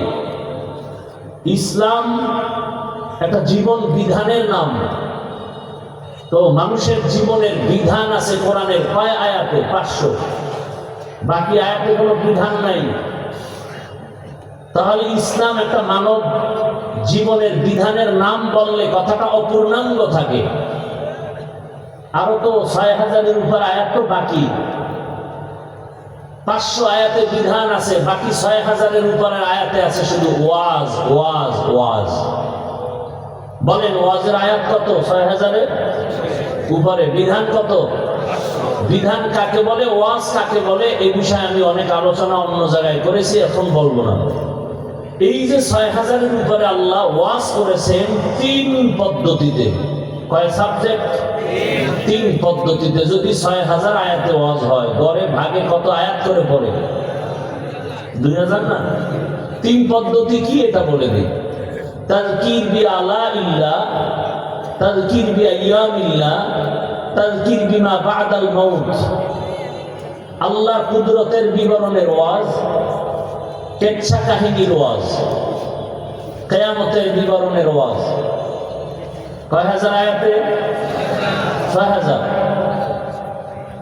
ইসলাম একটা জীবন বিধানের নাম। তো মানুষের জীবনের বিধান আছে কোরআনের কয় আয়াতে? 500। বাকি আয়াতে কোনো বিধান নাই। তাহলে ইসলাম একটা মানব জীবনের বিধানের নাম বললে কথাটা অপূর্ণাঙ্গ থাকে। আরো তো 6000-এর উপর আয়াত তো বাকি। 500 আয়াতে বিধান আছে, বাকি 6000-এর উপরের আয়াতে আছে শুধু ওয়াজ ওয়াজ ওয়াজ। বলেন ওয়াজের আয়াত কত? ৬,০০০-এর উপরে। বিধান কত? বিধান কাকে বলে, ওয়াজ কাকে বলে, এই বিষয়ে আমি অনেক আলোচনা অন্য জায়গায় করেছি, এখন বলবো না। এই যে ৬,০০০-এর উপরে আল্লাহ ওয়াজ করেছেন ৩ পদ্ধতিতে। কয় সাবজেক্ট? 3 পদ্ধতিতে। যদি ৬,০০০ আয়াতে ওয়াজ হয়, গড়ে ভাগে কত আয়াত করে পড়ে? ২,০০০ না? 3 পদ্ধতি কি এটা বলে দিই। তাযকির বি আলা ইল্লাহ, তাযকির বি আইয়ামিল্লাহ, তাযকির বিমা বা'দাল মাউত। আল্লাহর কুদরতের বিবরণের ওয়াজ, কেচ্ছা কাহিনীর ওয়াজ, কিয়ামতের বিবরণের ওয়াজ। কয় হাজার আয়াতে? ৬,০০০।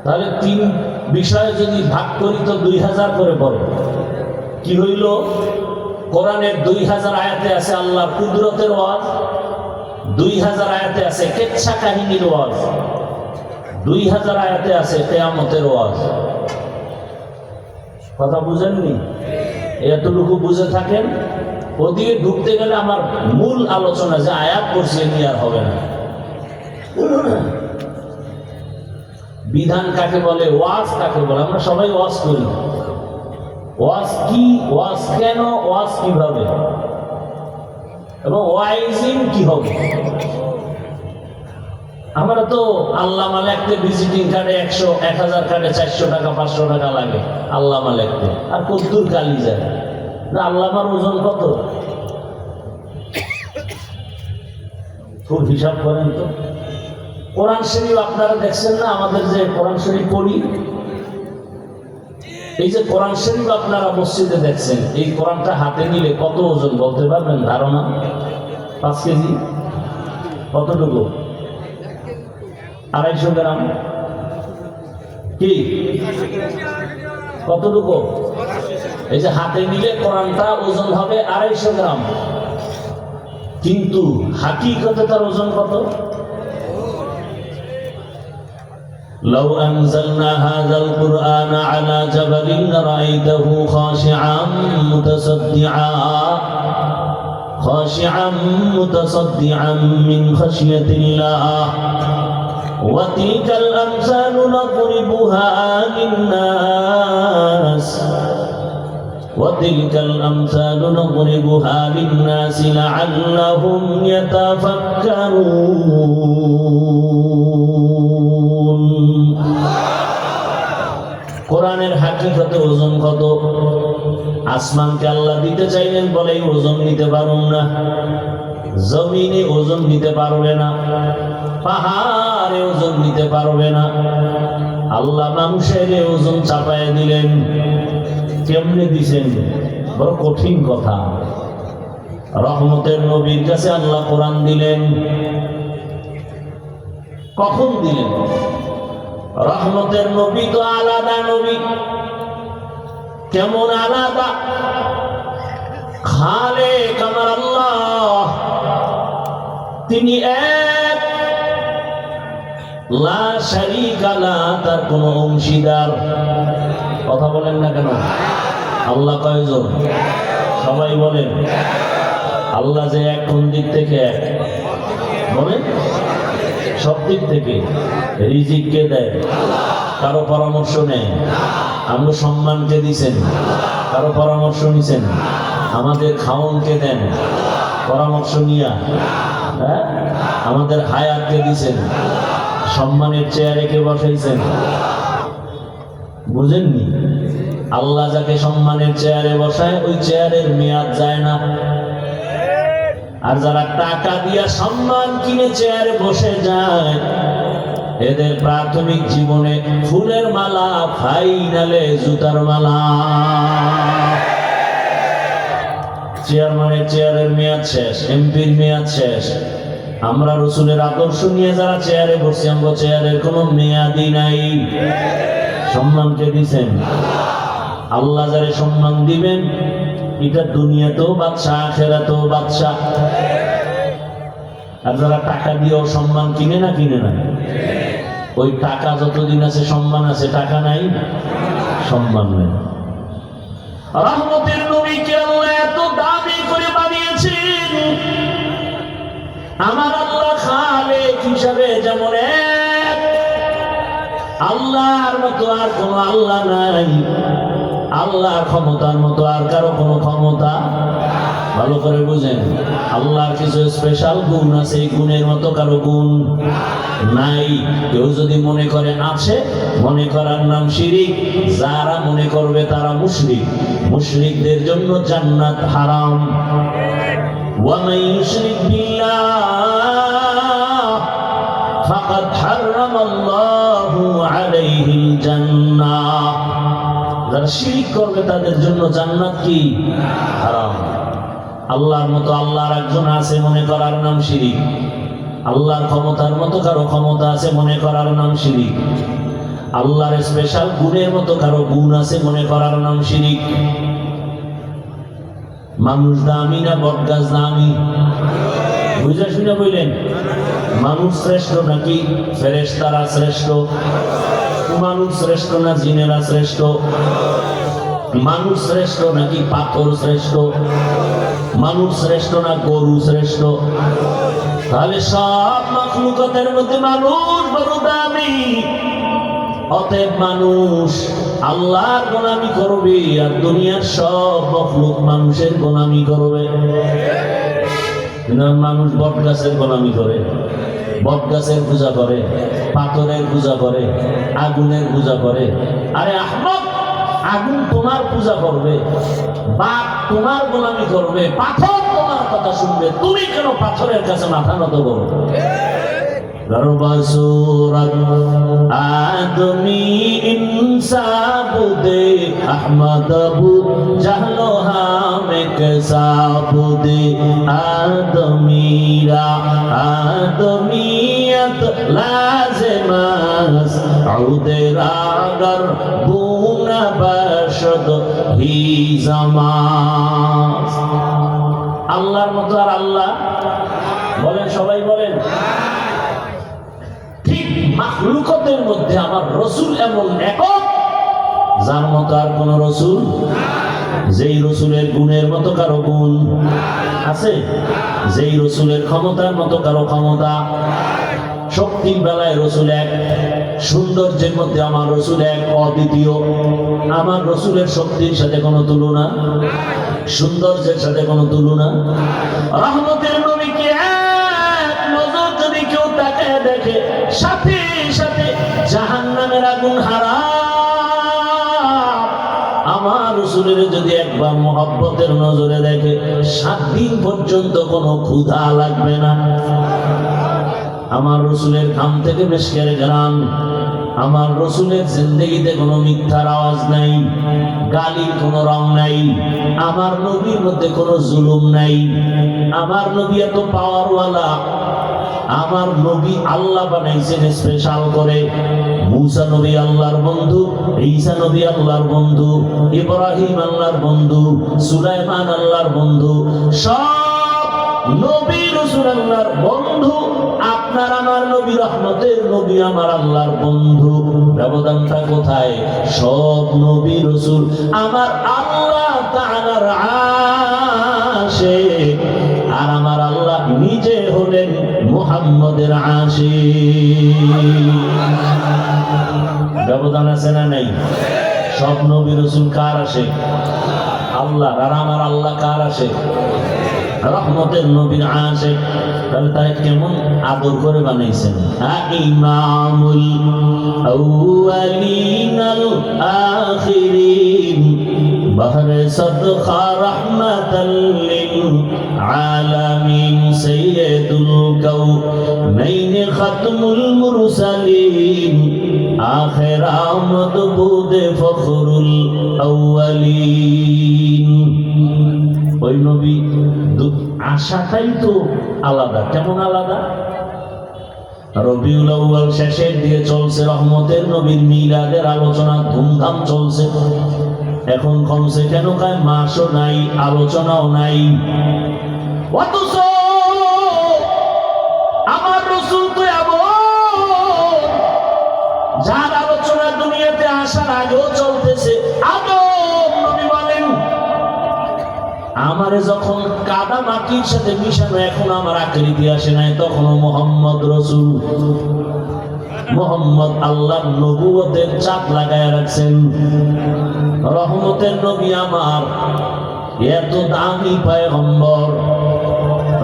তাহলে 3 বিষয়ে যদি ভাগ করি তো ২,০০০ করে পড়ে। কি হইল? কোরআনের ২,০০০ আয়াতে আছে আল্লাহর কুদরতের ওয়াজ, ২,০০০ আয়াতে আছে কেচ্ছা কাহিনীর ওয়াজ, ২,০০০ আয়াতে আছে কিয়ামতের ওয়াজ। কথা বুঝেননি? এতটুকু বুঝে থাকেন। ওদিকে ঢুকতে গেলে আমার মূল আলোচনা যে আয়াত পড়ছে নিয়ে আর হবে না। বিধান কাকে বলে, ওয়াজ কাকে বলে? আমরা সবাই ওয়াজ করি। ওয়াজ কি, ওয়াজ কেন, ওয়াজ কিভাবে, এবং ওয়াইজিং কি হবে? আমরা তো আল্লামা লিখতে ভিজিটিং কার্ডে 100, 1000 কার্ডে 400 টাকা 500 টাকা লাগে আল্লামা লিখতে। আর কদ্দুর কালি যায় না? আল্লামার ওজন কত? খুব হিসাব করেন তো। কোরআন শরীফ আপনারা দেখছেন না? আমাদের যে কোরআন শরীফ পড়ি, এই যে কোরআন শরীফ আপনারা মসজিদে দেখছেন, এই কোরআনটা হাতে নিলে কত ওজন বলতে পারবেন? ধারণা? 5 কেজি? কতটুকু? 250 গ্রাম? কি কতটুকু? এই যে হাতে নিলে কোরআনটা ওজন হবে 250 গ্রাম, কিন্তু হাকিকতে তার ওজন কত? لو أنزلنا هذا القرآن على جبل لرأيته خاشعا متصدعا من خشية الله وتلك الأمثال نضربها للناس لعلهم يتفكرون. কোরআনের হাকিকতে ওজন কত? আসমানকে আল্লাহ দিতে চাইলেন বলে ওজন নিতে পারুন না, জমিনে ওজন নিতে পারবে না, পাহাড়ে ওজন নিতে পারবে না। আল্লাহ মানুষের ওজন চাপায় দিলেন। কেমনে দিছেন? বড় কঠিন কথা। রহমতের নবীর কাছে আল্লাহ কোরআন দিলেন। কখন দিলেন? রহমতের নবী তো আলাদা নবী। কেমন আলাদা? খালেক আমার আল্লাহ, তিনি এক, লা শারীকা লাহ, তার কোনো অংশীদার। কথা বলেন না কেন? আল্লাহ কয়জন? সবাই বলেন। আল্লাহ যে এক, কোন দিক থেকে এক বলেন? সব দিক থেকে। রিজিক কে দেয়? কারো পরামর্শ নেই। আমরা সম্মানকে দিছেন, কারো পরামর্শ নিছেন। আমাদের খাওনকে দেন পরামর্শ নিয়া, হ্যাঁ? আমাদের হায়াতকে দিছেন, সম্মানের চেয়ারে কে বসাইছেন? বুঝেননি? আল্লাহ যাকে সম্মানের চেয়ারে বসায় ওই চেয়ারের মেয়াদ যায় না। আর যারা টাকা দিয়া সম্মান কিনে চেয়ারে বসে যায়, এদের প্রাথমিক জীবনে ফুলের মালা, ফাইনালে জুতার মালা। চেয়ারম্যানের চেয়ারের মেয়াদ শেষ, এমপির মেয়াদ শেষ। আমরা রসুলের আদর্শ নিয়ে যারা চেয়ারে বসছি, আমরা চেয়ারের কোনো মেয়াদই নাই। সম্মানকে দিছেন আল্লাহ। যারা সম্মান দিবেন, এটা দুনিয়াতেও বাদশা, আখিরাতেও বাদশা। আর যারা টাকা দিয়েও সম্মান কিনে না, কিনে না, ওই টাকা যতদিন আছে সম্মান আছে, টাকা নাই সম্মান নেই। রহমতের নবীকে আল্লাহ এত দাবি করে বানিয়েছেন, আমার আল্লাহ খালেক হিসাবে যেমন এক, আল্লাহর মতো আর কোনো আল্লাহ নাই, আল্লাহর ক্ষমতার মতো আর কারো কোনো ক্ষমতা। ভালো করে বুঝেন, আল্লাহর কিছু স্পেশাল গুণ আছে, এই গুণের মতো কারো গুণ নাই। কেউ যদি মনে করে আছে, মনে করার নাম শিরিক। যারা মনে করবে তারা মুশরিক। মুশরিকদের জন্য জান্নাত হারাম। ওয়া মান ইউশরিক বিল্লাহ ফাকাদ হারামাল্লাহু আলাইহিল জান্নাহ। যারা শিরিক করবে তাদের জন্য জান্নাত কি হারাম। আল্লাহর মতো আল্লাহর একজন আছে মনে করার নাম শিরিক। আল্লাহর ক্ষমতার মতো কারো ক্ষমতা আছে মনে করার নাম শিরিক। আল্লাহর স্পেশাল গুণের মতো কারো গুণ আছে মনে করার নাম শিরিক। মানুষ দামি না বটগাছ দামি? বুঝে শুনে বললেন, মানুষ শ্রেষ্ঠ নাকি ফেরেশতারা শ্রেষ্ঠ? মানুষ শ্রেষ্ঠ না জিনেরা শ্রেষ্ঠ? মানুষ শ্রেষ্ঠ নাকি পাথর শ্রেষ্ঠ? মানুষ শ্রেষ্ঠ না গরু শ্রেষ্ঠ? তাহলে সব মাখলুকাতের মধ্যে মানুষ বড় দামি। অতএব মানুষ আল্লাহর গোলামি করবে আর দুনিয়ার সব মাখলুক মানুষের গোলামি করবে। মানুষ বট গাছের গোলামি করে, বট গাছের পূজা করে, পাথরের পূজা করে, আগুনের পূজা করে। আরে আহমদ, আগুন তোমার পূজা করবে, বাপ তোমার গোলামি করবে, পাথর তোমার কথা শুনবে, তুমি কেন পাথরের কাছে মাথা নত করো? আদমি ইনসাবুদে আহমদ আবু জাহলো হামে কেসাবুদে আদমিরা আদমিয়ত লাজেমাস আউদে রাগর বুনা বশদ হি জামাস। আল্লাহর মতো আর আল্লাহ বলেন, সবাই বলেন। মাখলুকাতের মধ্যে আমার রসুল এমন একক, যার মতো আর কোন রসুল, যেই রসুলের গুণের মতো কারো গুণ আছে, যেই রসুলের ক্ষমতার মতো কারো ক্ষমতা। শক্তির বেলায় রসুল এক, সৌন্দর্যের মধ্যে আমার রসুল এক, অদ্বিতীয়। আমার রসুলের শক্তির সাথে কোনো তুলনা, সৌন্দর্যের সাথে কোনো তুলনা। রহমতের নবীকে এক নজর যদি কেউ তাকায় দেখে, সাথে সাথে জাহান্নামের আগুন হারাম। আমার রসুলের যদি একবার মহব্বতের নজরে দেখে, 7 দিন পর্যন্ত কোনো ক্ষুধা লাগবে না। আমার রসুলের ঘাম থেকে মেশকের ঘ্রাণ, আমার রসুলের জিন্দেগিতে কোনো মিথ্যার আওয়াজ নাই, গালির কোনো রং নাই, আমার নবীর মধ্যে কোনো জুলুম নাই। আমার নবী এত পাওয়ারওয়ালা, আমার নবী আল্লাহ বানাইছেন স্পেশাল করে। মুসা নবী আল্লাহর বন্ধু, ঈসা নবী আল্লাহর বন্ধু, ইব্রাহিম আল্লাহর বন্ধু, সুলাইমান আল্লাহর বন্ধু, সব নবী রাসূল আল্লাহর বন্ধু। আপনার আমার নবী রহমতের নবী, আমার আল্লাহর বন্ধু। ব্যবধানটা কোথায়? সব নবী রাসূল আমার আল্লাহ তাআলার আশিক, আর আমার আল্লাহ নিজে হলেন মুহাম্মদের আশিক। ব্যবধান আছে না নাই? সব নবী রাসূল কার আশিক? আল্লাহ। আর আমার আল্লাহ কার আশিক? রহমতের নবীর আশিক। তাহলে তাই কেমন আদর করে বানাইছেন। ইমামুল আউয়ালিনাল আখিরিন বাহরে সদকা রাহমাতাল লিল আলামিন সাইয়্যিদুল কাউনাইন খাতমুল মুরসালিন আখির আমদ বুদে ফখরুল আউয়ালিন। ওই নবী আশাটাই তো আলাদা। কেমন আলাদা? রবিউল আউয়াল শেষের দিকে চলছে, রহমতের নবীর মিলাদের আলোচনা ধুমধাম চলছে। এখন কমছে কেন? কায় মাসও নাই, আলোচনাও নাই। অথচ আমার রাসূল তো এমন, যার আলোচনা দুনিয়াতে আসার আগেও চলতেছে। আদম নবী বলেন, আমার আমারে যখন কাদা মাটির সাথে মিশানো এখন আমার আকৃতি আসে নাই, তখনও মোহাম্মদ রসুল, মোহাম্মদ আল্লাহর নবুয়তের চাপ লাগায় রাখছেন। রহমতের নবী আমার, এত দামি পয়গম্বর।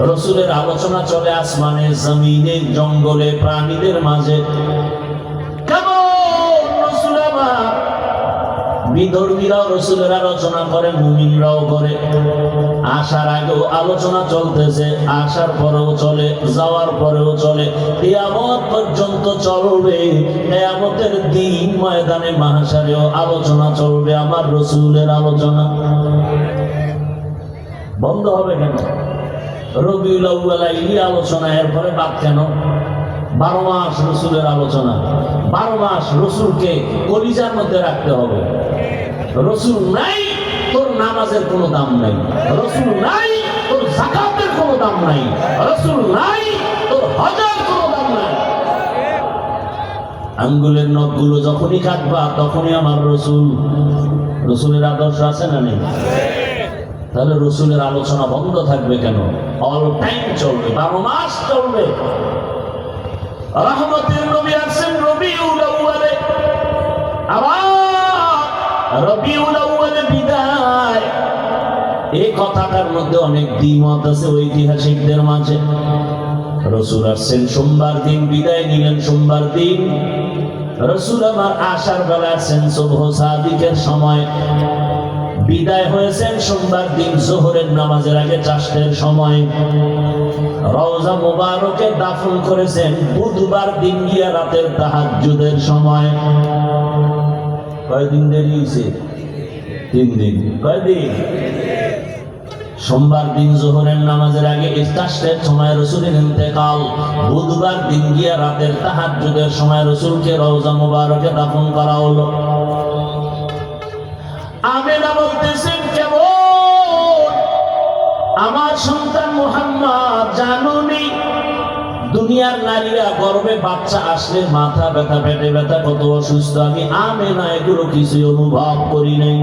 রসুলের আলোচনা চলে আসমানে, জমিনে, জঙ্গলে, প্রাণীদের মাঝে। কেমন রসুল আমার! বিধর্মীরাও রসুলের আলোচনা করে, মুমিনরাও করে। আসার আগেও আলোচনা চলতেছে, আসার পরেও চলে, যাওয়ার পরেও চলে, কিয়ামত পর্যন্ত চলবে। কিয়ামতের দিন ময়দানে মাহশারেও আলোচনা চলবে আমার রসুলের আলোচনা। বন্ধ হবে কেন? রবিউল আউয়াল এই আলোচনা, এরপরে বাদ কেন? 12 মাস রসুলের আলোচনা। 12 মাস রসুলকে কলিজার মধ্যে রাখতে হবে। রসুল নাই, তোর নামাজের কোনো দাম নাই। রসুল নাই, তোর যাকাতের কোনো দাম নাই। রসুল নাই, তোর হজের কোনো দাম নাই। আঙ্গুলের নখগুলো যখনই কাটবা তখনই আমার রসুল। রসুলের আদর্শ আছে না নেই? তাহলে রসুলের আলোচনা বন্ধ থাকবে কেন? অল টাইম চলবে, 12 মাস চলবে। রহমতের নবী আছেন রবিউল আউয়ালে, আবার রবিউল আউয়ালে বিদায়। এই কথাটার মধ্যে অনেক দ্বিমত আছে ঐতিহাসিকদের মাঝে। রসুল আসছেন সোমবার দিন, বিদায় নিলেন সোমবার দিন। রসুল আমার আসার বেলা আসছেন সুবহ সাদিকের সময়, বিদায় হয়েছেন সোমবার দিন জোহরের নামাজের আগে চাষের সময়। রওজা মুবারকে দাফন করেছেন বুধবার দিন গিয়া রাতের তাহাজ্জুদের সময়। কয়দিন দেরি হয়েছে? 3 দিন। কয়দিন? সোমবার দিন জোহরের নামাজের আগে চাষের সময় রসুলের ইন্তেকাল, বুধবার দিন গিয়া রাতের তাহাজ্জুদের সময় রসুলকে রওজা মুবারকে দাফন করা হলো। আমেনা বলতেছেন, কেমন আমার সন্তান মুহাম্মদ জানুনি? দুনিয়ার নারীরা গর্ভে বাচ্চা আসলে মাথা ব্যথা, পেটে ব্যথা, কত অসুস্থ, আমি আমেনা এগুলো কিছু অনুভব করি নাই।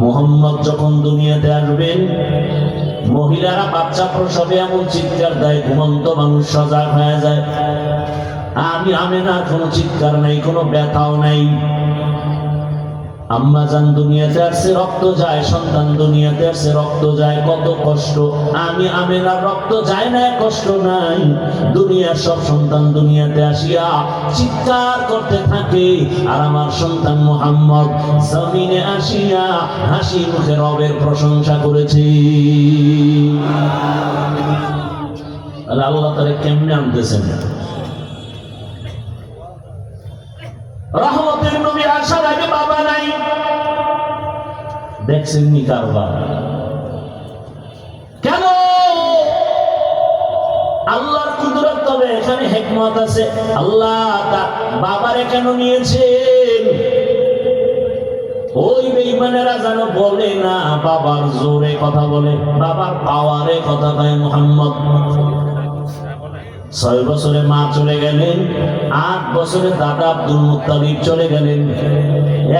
মুহাম্মদ যখন দুনিয়াতে আসবেন, মহিলারা বাচ্চা প্রসবে এমন চিৎকার দেয়, ঘুমন্ত মানুষ সজাগ হয়ে যায়। আমি আমেনা কোনো চিৎকার নাই, কোনো ব্যথাও নাই। আম্মা জান দুনিয়াতে আসছে, রক্ত যায়, সন্তান দুনিয়াতে আসছে, রক্ত যায়, কত কষ্ট। আমি আমেনার রক্ত যায় না, কষ্ট নাই। দুনিয়ার সব সন্তান দুনিয়াতে আসিয়া চিৎকার করতে থাকে, আর আমার সন্তান মুহাম্মদ জমিনে আসিয়া হাসি মুখে রবের প্রশংসা করেছে। আল্লাহ তাআলা কেমনে আনতেছেন? রহমতের নবী আসার আগে বাবা নাই, দেখছেন নি কারবার? কেন? আল্লাহর কুদরত, তবে এখানে হিকমত আছে। আল্লাহ বাবারে কেন নিয়েছেন? ওই বেঈমানেরা যেন বলে না বাবার জোরে কথা বলে, বাবার পাওয়ারে কথা কয়। মুহাম্মদ 6 বছরে মা চলে গেলেন, 8 বছরে দাদা আব্দুল মুত্তালিব চলে গেলেন।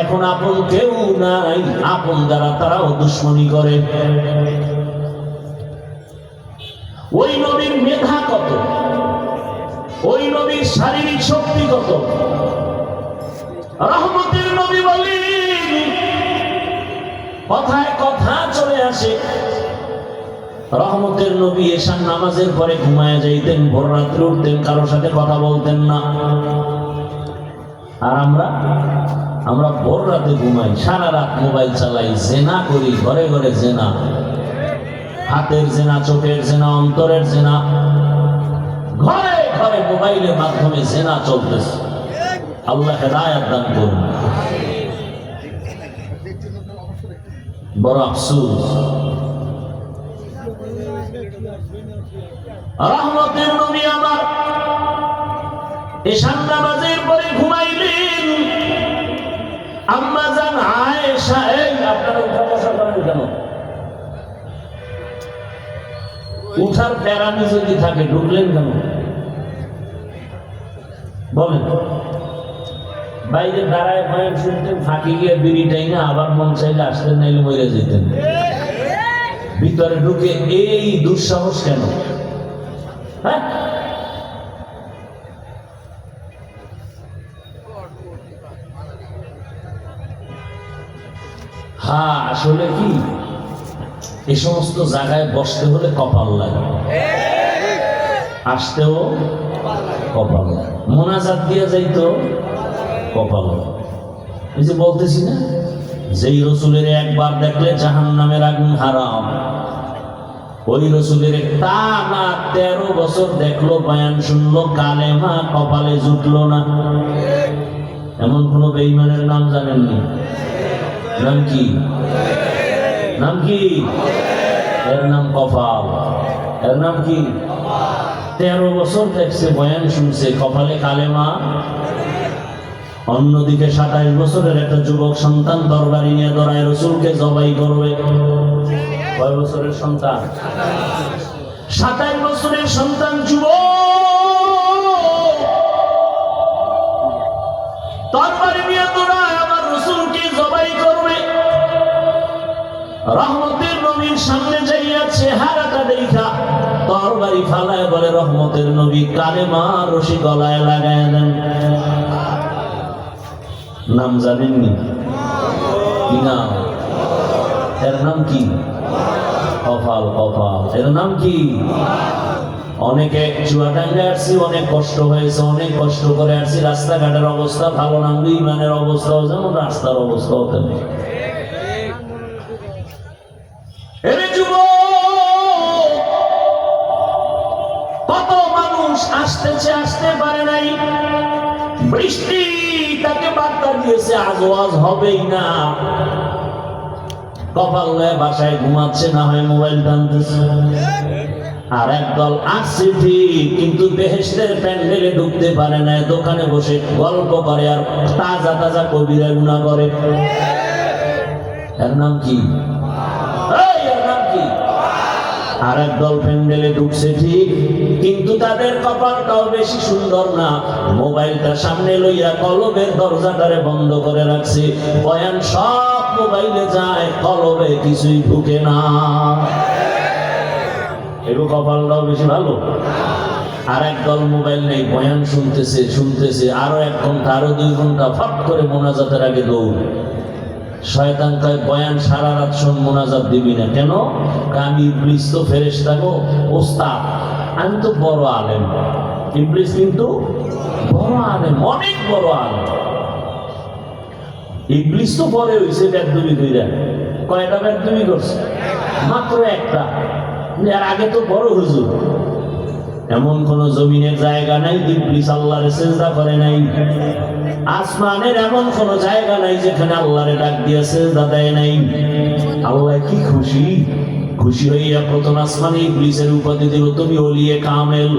এখন আপন কেউ নাই, আপন যারা তারাও দুশ্মনী করে। ওই নবীর মেধা কত, ওই নবীর শারীরিক শক্তি কত। রহমতের নবী বলেন, কথায় কথা চলে আসে। রহমতের নবী এশার নামাজের পরে ঘুমায় যাইতেন, ভোর রাত্রে উঠতেন, কারোর সাথে কথা বলতেন না। আর আমরা ভোর রাতে ঘুমাই, সারা রাত মোবাইল চালাই, জেনা করি, ঘরে ঘরে জেনা, হাতের জেনা, চোখের জেনা, অন্তরের জেনা, ঘরে ঘরে মোবাইলের মাধ্যমে জেনা চলতেছে। আল্লাহ হেদায়েত দান করুন। বড় আফসোস, রহমতের নবী আমার এশার নামাজের পরে ঘুমাইলেন। আম্মা জান আয়েশা, এই আপনারা উঠা বসা করেন কেন? উঠার প্যারামি যদি থাকে ঢুকলেন কেন? বলেন, বাইরে দাঁড়ায় বয়ান শুনতেন, ফাঁকি গিয়ে বিড়িটাই না আবার মন চাইলে আসতেন, নাইলে মরে যেতেন। ভিতরে ঢুকে এই দুঃসাহস কেন? হ্যাঁ, হ্যাঁ, আসলে কি এই সমস্ত জায়গায় বসতে হলে কপাল লাগে, আসতেও কপাল লাগে, মোনাজাত দিয়ে যাইতো কপাল লাগে। এই যে বলতেছি না, যেই রসুলের একবার দেখলে জাহান্নামের আগুন হারাম, ওই রসুলের টানা 13 বছর দেখলো, বয়ান শুনলো, কালেমা কপালে জুটলো না। এমন কোন বেঈমানের নাম জানেননি? নাম কি? নাম কি? এর নাম কপাল। এর নাম কি? 13 বছর দেখছে, বয়ান শুনছে, কপালে কালেমা। অন্যদিকে 27 বছরের একটা যুবক সন্তান তরবারি নিয়ে দৌড়ায় রসুলকে জবাই করবে। কয় বছরের সন্তান? 27 বছরের সন্তান যুবক তরবারি নিয়ে দৌড়ায় আমার রসুলকে জবাই করবে। রহমতের নবীর সামনে যাইয়া চেহারাটা দেখা তরবারি ফালায় বলে, রহমতের নবী কালেমা রশি গলায় লাগায় দেন। নাম জানেননি? কি নাম? এর নাম কি? কপাল। কপাল এর নাম কি? অনেকে চুয়াডাঙ্গায় আসছি, অনেক কষ্ট হয়েছে, অনেক কষ্ট করে আসছি, রাস্তাঘাটের অবস্থা ভালো না, ইমানের অবস্থাও যেমন রাস্তার অবস্থাও তেমন। কত মানুষ আসতেছে, আসতে পারে নাই, বৃষ্টি তাকে বার্তা দিয়েছে আজ ওয়াজ হবেই না। কপাল লয়ে বাসায় ঘুমাচ্ছে, না হয় মোবাইল টানতেছে। আর একদল আসছে ঠিক, কিন্তু বেহেশতের প্যান্ডেলে ঢুকতে পারে না, দোকানে বসে গল্প করে আর তাজা তাজা কবিরা গুনাহ করে। এর নাম কি? এর নাম কি? আর একদল প্যান্ডেলে ঢুকছে ঠিক, কিন্তু তাদের কপালটাও বেশি সুন্দর না। মোবাইলটা সামনে লইয়া কলবের দরজাটারে বন্ধ করে রাখছে, বয়ান সব মোবাইলে যায়, কলবে কিছুই ঢুকে না। এরকম কপালটাও বেশি ভালো। আর একদল মোবাইল নেই, বয়ান শুনতেছে শুনতেছে, আরো 1 ঘন্টা, আরো 2 ঘন্টা, ফট করে মোনাজাতের আগে দৌড়। শয়তান কয়, বয়ান সারা রাত শোন, মোনাজাত দিবি না কেন? আমি ইবলিস তো ফেরেশতা গো, ওস্তাদ, আমি তো বড় আলেম। ইবলিস কিন্তু বড় আলেম, অনেক বড় আলেম। ইবলিস তো পরে হইছে বেদবি কইরা। কয়টা বেদবি করছে? মাত্র একটা। এর আগে তো বড় হুজুর। এমন কোন জমিনের জায়গা নাই ইবলিস আল্লাহরে সিজদা করে নাই। আসমানের এমন কোন জায়গা নাই যেখানে আল্লাহরে ডাক দিয়ে সিজদা দেয় নাই। আল্লাহ কি খুশি, খুশি হইয়া প্রথম আসমানে ইবলিসের উপাধি দিল, তুমি ওলিয়ে কামেল।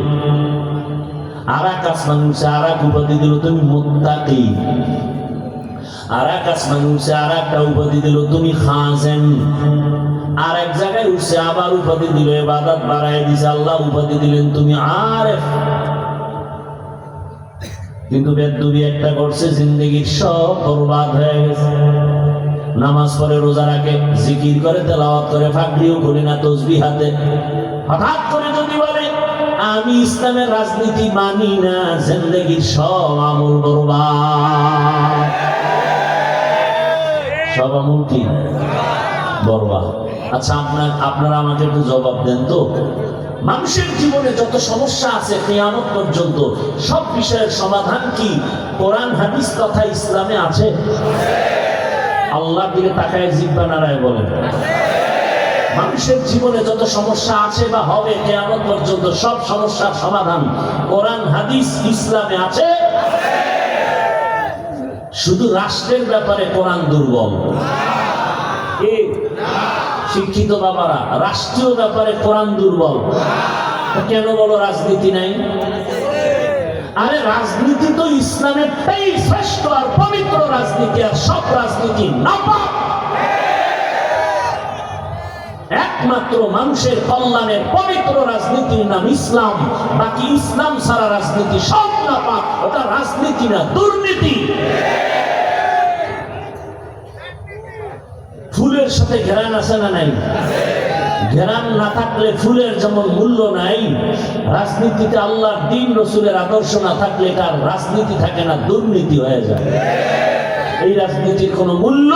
আর এক আসমান উঠছে, আর এক উপাধি দিল, তুমি মুত্তাকি। আর এক আসমান উঠছে, আর একটা উপাধি দিল, তুমি খাজেন। আর এক জায়গায় উঠছে, আবার উপাধি দিল, ইবাদত বাড়ায় দিছে আল্লাহ, উপাধি দিলেন তুমি আরেফ। কিন্তু বেদবি একটা করছে, জিন্দেগির সব বরবাদ হয়ে গেছে। নামাজ পড়ে, রোজা রাখে, জিকির করে, তেলাওয়াত করে, ফাকরিও করি না, তসবিহ হাতে। হঠাৎ করে যদি বলে আমি ইসলামের রাজনীতি মানি না, জিন্দেগির সব আমল বরবাদ। সব আমল কি বরবাদ? আচ্ছা, আপনারা আমাকে একটু জবাব দেন তো, মানুষের জীবনে যত সমস্যা আছে কিয়ামত পর্যন্ত, সব বিষয়ের সমাধান কি কোরআন হাদিস তথা ইসলামে আছে? আল্লাহর দিকে তাকায় জিহ্বা নাড়ায় বলেন। মানুষের জীবনে যত সমস্যা আছে বা হবে কিয়ামত পর্যন্ত, সব সমস্যার সমাধান কোরআন হাদিস ইসলামে আছে। শুধু রাষ্ট্রের ব্যাপারে কোরআন দুর্বল। শিক্ষিত বাবারা, রাষ্ট্রীয় ব্যাপারে কোরআন দুর্বল। কেন বলো রাজনীতি নাই? আরে রাজনীতি তো ইসলামেরটাই শ্রেষ্ঠ আর পবিত্র রাজনীতি, আর সব রাজনীতি নাপাক। একমাত্র মানুষের কল্যাণের পবিত্র রাজনীতির নাম ইসলাম। বাকি ইসলাম ছাড়া রাজনীতি সব নাপাক, ওটা রাজনীতি না, দুর্নীতি। ফুলের সাথে ঘেরান আছে না নাই? ঘেরান না থাকলে ফুলের যেমন মূল্য নাই, রাজনীতিতে আল্লাহর দ্বীন রসুলের আদর্শ না থাকলে তার রাজনীতি থাকে না, দুর্নীতি হয়ে যায়। এই রাজনীতির কোনো মূল্য,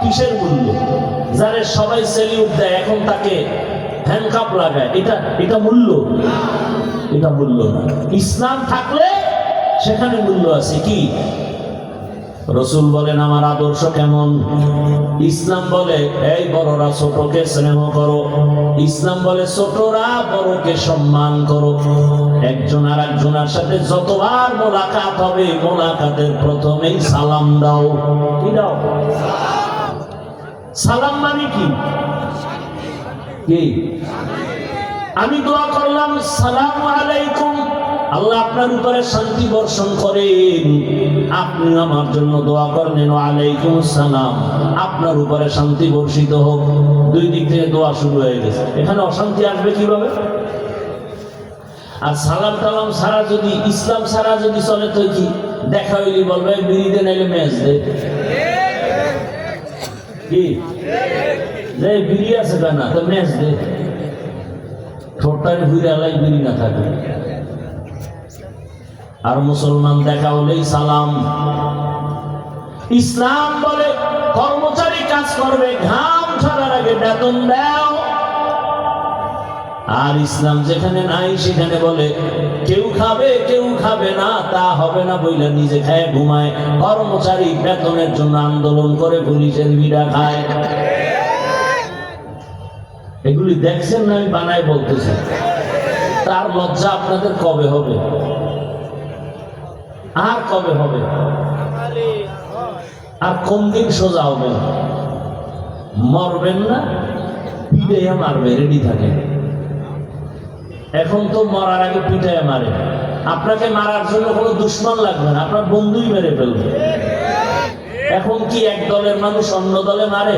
কিসের মূল্য? যারে সবাই সেলিউট দেয় এখন তাকে হ্যান্ডকাপ লাগায়, এটা মূল্য? এটা মূল্য না। ইসলাম থাকলে সেখানে মূল্য আছে। কি রসুল বলেন আমার আদর্শ কেমন? ইসলাম বলে এই বড়রা ছোটকে স্নেহ করো, ইসলাম বলে ছোটরা বড়কে সম্মান করো, একজন আর একজনের সাথে যতবার মোলাকাত হবে মোলাকাতের প্রথমেই সালাম দাও। কি দাও? সালাম মানে কি? আমি দোয়া করলাম সালামু আলাইকুম, আল্লাহ আপনার উপরে শান্তি বর্ষণ করেন। আপনি আমার জন্য দোয়া করলেন ওয়ালাইকুম সালাম, আপনার উপরে শান্তি বর্ষিত হোক। দুই দিক থেকে দোয়া শুরু হয়ে গেছে। এখানে অশান্তি আসবে কিভাবে? আর সালাম টালাম ছাড়া যদি, ইসলাম ছাড়া যদি চলে তো কি দেখা হইলি বলবে বিড়ি দে নাইলে ম্যাচ দে। কি বিড়ি আছে না তো ম্যাচ দে, ঠোঁটটারে ঘুরে আলাই বিড়ি না থাকে। আর মুসলমান দেখা হলেই সালাম। ইসলাম বলে কর্মচারী কাজ করবে, ঘাম ঝরার আগে বেতন দাও। আর ইসলাম যেখানে নাই সেখানে বলে কেউ খাবে কেউ খাবে না, তা হবে না বইলে নিজে খায় ঘুমায়। কর্মচারী বেতনের জন্য আন্দোলন করে পুলিশের বিড়া খায়। এগুলি দেখছেন না? আমি বানায় বলতেছি। তার লজ্জা আপনাদের কবে হবে? আর কবে হবে? আর কোন দিন সোজা হবে? মরবেন না, পিটাইয়া মারবে, রেডি থাকে। এখন তো মরার আগে পিটাইয়া মারে। আপনাকে মারার জন্য কোনো দুশ্মন লাগবে না, আপনার বন্ধুই মেরে ফেলবে। এখন কি এক দলের মানুষ অন্য দলে মারে?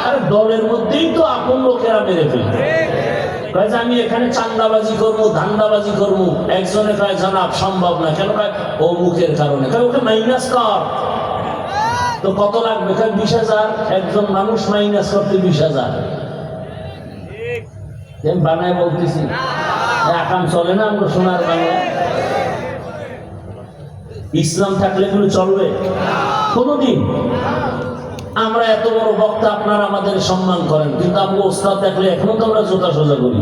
আর দলের মধ্যেই তো আপন লোকেরা মেরে ফেলবে। আমি এখানে চান্দাবাজি করবো, ধান্দাবাজি করবো, একজনে কয় জানাব সম্ভব না। কেন? কয় ও মুখের কারণে। কয় ওকে মাইনাস কর। তো কত লাগবে? কয় 20,000। একজন মানুষ মাইনাস করতে 20,000। বানায় বলতেছি, আকাম চলে না আমরা সোনার বাংলা। ইসলাম থাকলে এগুলো চলবে কোনদিন? আমরা এত বড় বক্তা, আপনারা আমাদের সম্মান করেন, কিন্তু আমরা ওস্তাদ দেখলে এখনো তো আমরা জোতা সোজা করি।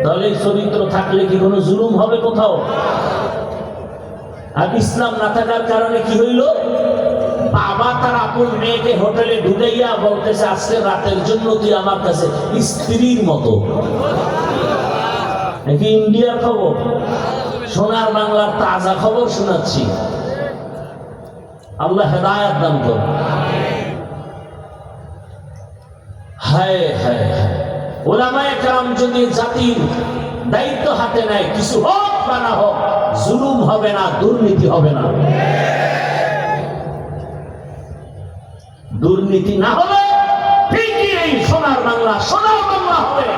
তাহলে চরিত্র থাকলে কি কোনো জুলুম হবে কোথাও? আর ইসলাম না থাকার কারণে কি হইল? বাবা তার আপন মেয়েকে হোটেলে ঢুকাইয়া বলতেছে আজকে রাতের জন্য তুই আমার কাছে স্ত্রীর মতো। নাকি ইন্ডিয়ার খবর? সোনার বাংলার তাজা খবর শোনাচ্ছি। আল্লাহ হেদায়েত দান করুন। হায় হায় হায়, ওলামায়ে কেরাম যদি জাতির দায়িত্ব হাতে নেয়, কিছু হোক বা না হোক, জুলুম হবে না, দুর্নীতি হবে না। দুর্নীতি না হলে ঠিকই এই সোনার বাংলা হবে।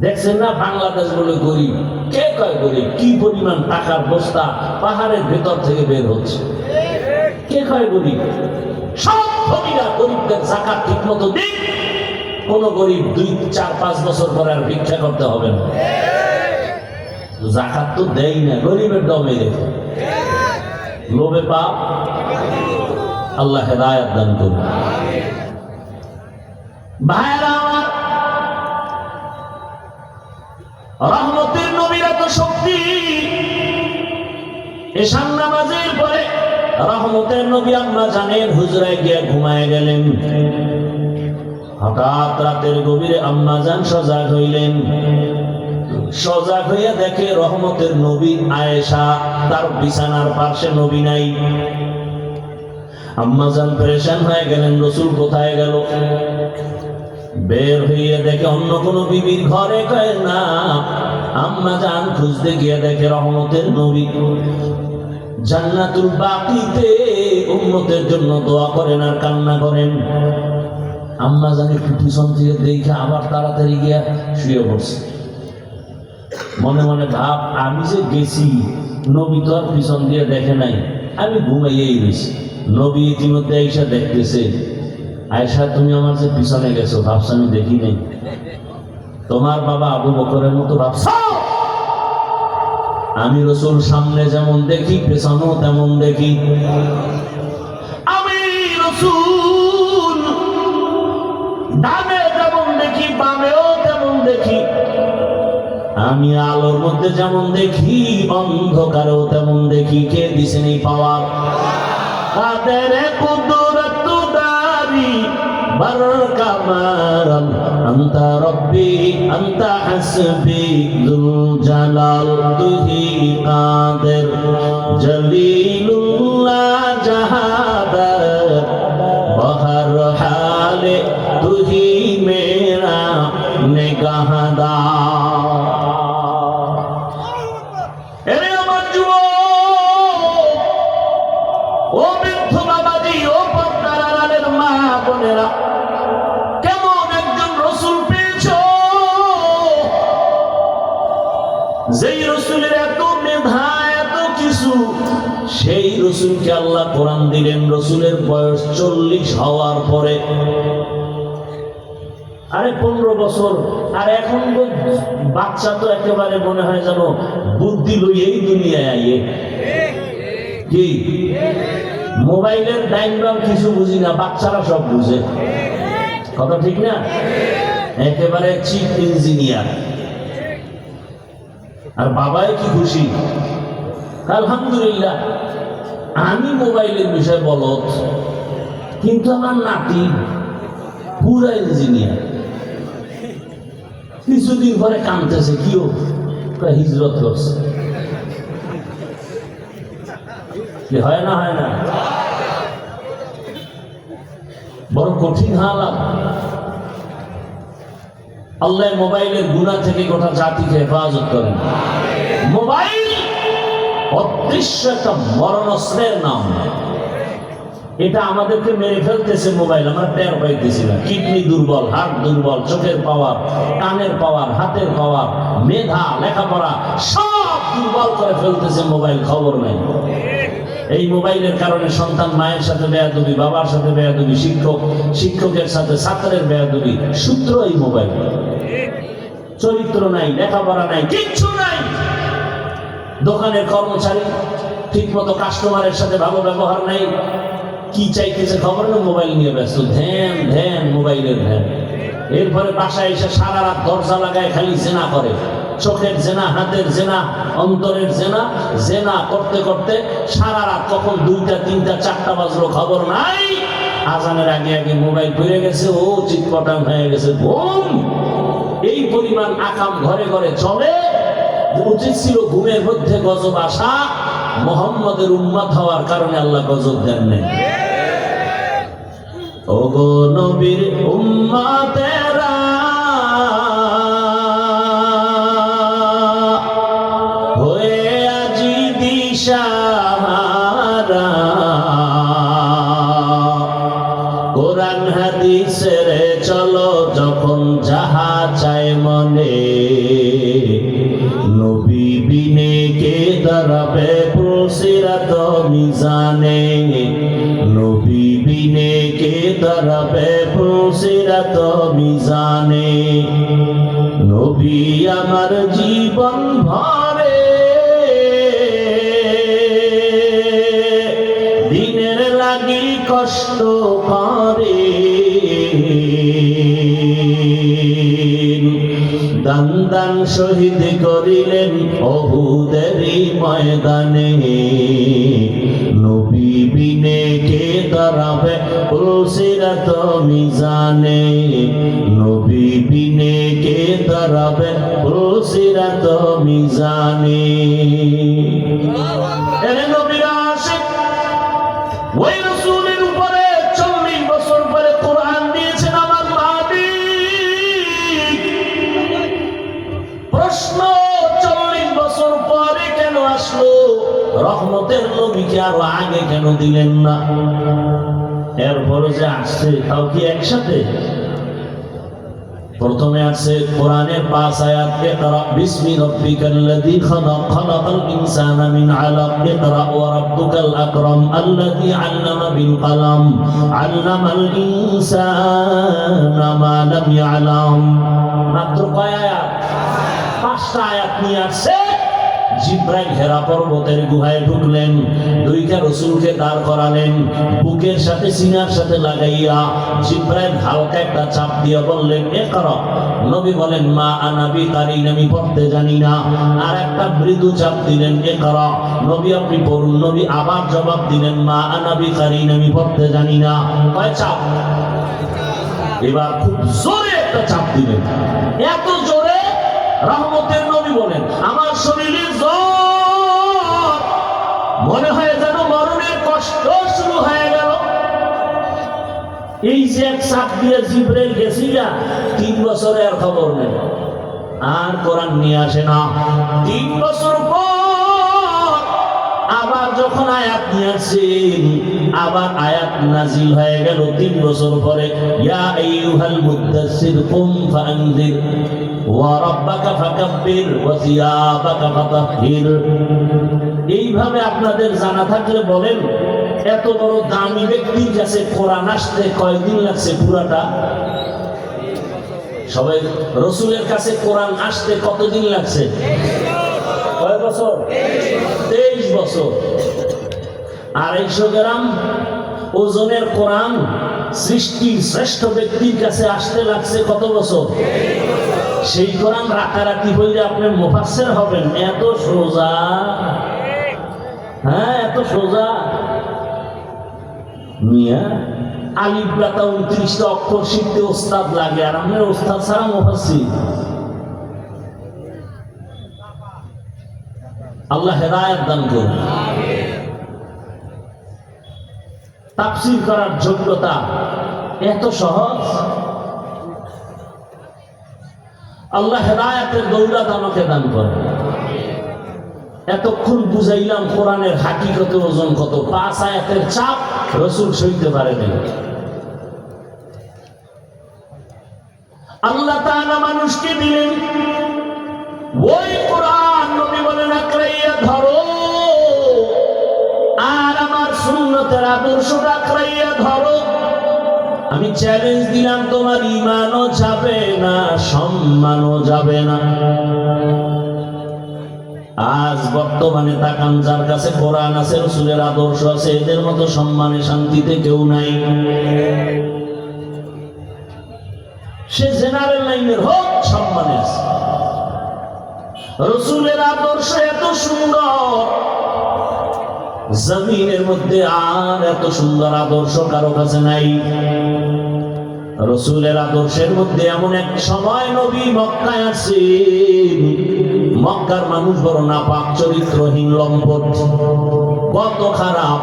দেখছেন না বাংলাদেশ বলে গরিব? কে কয় গরিব? কি পরিমাণ টাকার বস্তা পাহাড়ের ভেতর থেকে বের হচ্ছে। কে কয় গরিব? সব ধনীরা গরিবদের যাকাত ঠিক মতো দিক। কোন গরিব 2-4-5 বছর পরে আর ভিক্ষা করতে হবে না। যাকাত তো দেয় না, গরিবের দমে রেখে লোভে পাপ। আল্লাহ হেদায়েত দান করুন। ভাইরা আমার, রহমতের নবীর এত শক্তি। এশার নামাজের পরে রহমতের নবী আম্মা জানেন হুজরায় গিয়ে ঘুমায় গেলেন। হঠাৎ রাতের গভীরে আম্মা জান সজাগ হইলেন। সজাগ হইয়া দেখে রহমতের নবী আয়েশা তার বিছানার পাশে, নবী নাই। আম্মা জান পেরেশান হয়ে গেলেন, রসুল কোথায় গেল? বের হইয়া দেখে অন্য কোন বিবির ঘরে, কয় না। আম্মা জান খুঁজতে গিয়ে দেখে রহমতের নবী। জান্নাতুল বাকিতে উম্মতের জন্য দোয়া করেন আর কান্না করেন। আম্মা জানি একটু পিছন থেকে দেখে আবার তাড়াতাড়ি গিয়া শুয়ে পড়ছে। মনে মনে ভাব, আমি যে গেছি, নবী তো আর পিছন দিয়ে দেখে নাই, আমি ঘুমাইয়েই গেছি। নবী ইতিমধ্যে আয়েশা দেখতেছে, আয়েশা তুমি আমার যে পিছনে গেছো, ভাবছ আমি দেখি নাই? তোমার বাবা আবু বকরের মতো ভাবছ? আমি রাসূল সামনে যেমন দেখি, পেছনেও তেমন দেখি। আমি রাসূল ডানে যেমন দেখি, বামেও তেমন দেখি। আমি আলোর মধ্যে যেমন দেখি, অন্ধকারেও তেমন দেখি। কে দিছেন এই পাওয়ার? কাদের কুদরত দারি বরকামাল, আনতা রব্বি আনতা হাসবি যুল জালাল। তুহি কাদের জলিলুল্লাহ জাহাদার, বহর হালে তুহি মেরা নিগাহদার। কেমন একজন রসুল পেয়েছ, যেই রসুলের এত মেধা, এত কিছু। সেই রসুলকে আল্লাহ কোরআন দিলেন রসুলের বয়স 40 হওয়ার পরে। আরে 15 বছর। আর এখন বাচ্চা তো একেবারে মনে হয় যেন বুদ্ধি লইয়েই দুনিয়ায় আইয়ে। কি মোবাইলের ডাইন বাম কিছু বুঝি না, বাচ্চারা সব বুঝে। কথা ঠিক না? একেবারে চিফ ইঞ্জিনিয়ার। আর বাবাই কি খুশি, আলহামদুলিল্লাহ। আমি মোবাইলের বিষয়ে বলত, কিন্তু আমার নাতি পুরা ইঞ্জিনিয়ার। কিছুদিন পরে কামতেছে, কিও হিজরত করছে। হয় না? হয় না? বড় কঠিন হালাত। আল্লাহ মোবাইলের গুনাহ থেকে গোটা জাতিকে হেফাজত করেন। মোবাইল অদৃশ্য একটা মরণাস্ত্রের নাম। এটা আমাদেরকে মেরে ফেলতেছে মোবাইল, আমরা টের পাইতেছি না। কিডনি দুর্বল, হার্ট দুর্বল, চোখের পাওয়ার, কানের পাওয়ার, হাতের পাওয়ার, মেধা, লেখাপড়া সব দুর্বল করে ফেলতেছে মোবাইল, খবর নাই। এই মোবাইলের কারণে সন্তান মায়ের সাথে বেয়াদবি, বাবার সাথে বেয়াদবি, শিক্ষকের সাথে ছাত্রের বেয়াদবি। সূত্র এই মোবাইল। চরিত্র নাই, লেখাপড়া নাই, কিচ্ছু নাই। দোকানের কর্মচারী ঠিক মতো কাস্টমারের সাথে ভালো ব্যবহার নাই। কি চাইতেছে খবর না, মোবাইল নিয়ে ব্যস্ত। ধ্যান ধ্যান, মোবাইলের ধ্যান। এরপরে বাসায় এসে সারা রাত দরজা লাগায় খালি জেনা করে। চোখের জেনা, হাতের জেনা, অন্তরের জেনা। জেনা করতে করতে সারা রাত কখন 2টা 3টা 4টা বাজলো খবর নাই। আজানের আগে আগে মোবাইল ঘুরে গেছে, ও চিৎপটাং হয়ে গেছে, ঘুম। এই পরিমাণ আকাম ঘরে ঘরে চলে। উচিত ছিল ঘুমের মধ্যে গজব আসা। মুহাম্মদের উম্মত হওয়ার কারণে আল্লাহ গজব দেন নাই। ওগো নবীর উম্মতেরা, হয়ে আজি দিশাহারা, কোরআন হাদিসের চলো যখন যাহা চায় মনে, নবী বিনে কে দাঁড়াবে পুলসিরাত মিজানে, নবী বিনে কে দাঁড়াবে পুলসিরাত মিজানে। নবী আমার জীবন ভরে দিনের লাগি কষ্ট করে, দান দান শহীদ করিলেন উহুদেরই ময়দানে, নবী বিনে কে দাঁড়াবে পুলসিরাত মিজানে, নবী বিনে কে দাঁড়াবে পুলসিরাত মিজানে। এরে নবীর আশিক, ওই রাসূলের উপরে 40 বছর পরে কোরআন দিয়েছেন আমার মালিক। প্রশ্ন, 40 বছর পরে কেন আসলো? রহমতের নবীকে আরো আগে কেন দিলেন না? এরপরে যে আসছে তাও কি একসাথে? প্রথমে আছে কোরআনের 5 আয়াত, ইকরা বিসমি রাব্বিকাল্লাযী খালাক, খালাকাল ইনসানা মিন আলাক, ইকরা ওয়া রাব্বুকাল আকরাম আল্লাযী আল্লামা বিল কলম, আল্লামাল ইনসানা মা লাম ইয়ালাম। মাত্র কয় আয়াত? 5টা আয়াত নিয়ে আসছে। জিব্রাইল হেরা পর্বতের গুহায় ঢুকলেন, দুইটা রাসূলকে দাঁড় করালেন, বুকের সাথে সিনার সাথে লাগাইয়া জিব্রাইল হালকা একটা চাপ দিয়ে বললেন ইকরা। নবী বলেন মা আনা বিকারিন, আমি পড়তে জানি না। আর একটা মৃদু চাপ দিলেন ইকরা, নবী আপনি পড়ুন। নবী আবার জবাব দিলেন মা আনা বিকারিন, আমি পড়তে জানি না। কয় চাপ? এবার খুব জোরে একটা চাপ দিলেন, এত জোরে রহমতের নবী বলেন আমার শরীরে জ্বর, মনে হয় যেন মরণের কষ্ট শুরু হয়ে গেল। এই যে এক চাপ দিয়ে জিব্রাইল গেছি না, 3 বছরে আর খবর নেই, আর কোরআন নিয়ে আসে না। 3 বছর পর আবার যখন আয়াত নিয়ে আসেন, আবার আয়াত নাজিল হয়ে গেল 3 বছর পরে। ইয়া আইয়ুহাল মুদ্দাসসির কুম ফাআনজির ওয়া রাব্বাকা ফাকাব্বির ওয়া সিয়াবাকা ফাতাহহির। এইভাবে আপনাদের জানা থাকলে বলেন, এত বড় দামি ব্যক্তির কাছে কোরআন আসতে কয়দিন লাগছে? পুরাটা সবাই রাসূলের কাছে কোরআন আসতে কতদিন লাগছে? কয় বছর? 23 বছর। 250 গ্রাম ওজনের কোরআন সৃষ্টির শ্রেষ্ঠ ব্যক্তির কাছে আসতে লাগছে কত বছর? সেই কোরআন রাতারাতি হইলে আপনি মুফাসসির হবেন? এত সোজা? হ্যাঁ, এত সোজা মিয়া। আলিফ বাতা 29টা অক্ষর শিখতে ওস্তাদ লাগে, আর আপনার ওস্তাদ ছাড়া মুফাসসির। আল্লাহ হেদায়েত দান করুন। তাফসীর করার যোগ্যতা এত সহজ। আল্লাহ হেদায়েতের দৌলত আমাকে দান করেন। এতক্ষণ বুঝাইলাম কোরআনের হাকিকতে ওজন কত। 5 আয়াতের চাপ রাসূল সইতে পারেন। আল্লাহ তাআলা মানুষকে দিলেন ওই কোরআন, নবী বলেন আঁকড়াইয়া ধরো, আর আমার সুন্নতের আদর্শটা আঁকড়াইয়া ধরো। আমি চ্যালেঞ্জ দিলাম, তোমার ঈমানও যাবে না, সম্মানও যাবে না। আজ বর্তমানে তাকান, যার কাছে কোরআন আছে, রাসূলের আদর্শ আছে, এদের মতো সম্মানে শান্তিতে কেউ নাই। সে জেনারেল লাইনের হোক, সম্মানে আছে। রাসূলের আদর্শ এত সুন্দর, জমিনের মধ্যে আর এত সুন্দর আদর্শ কারো কাছে নাই। রাসূলের আদর্শের মধ্যে এমন এক সময় নবী মক্কায় আছেন, মক্কার মানুষ বড় নাপাক, চরিত্রহীন, লম্পট, কত খারাপ।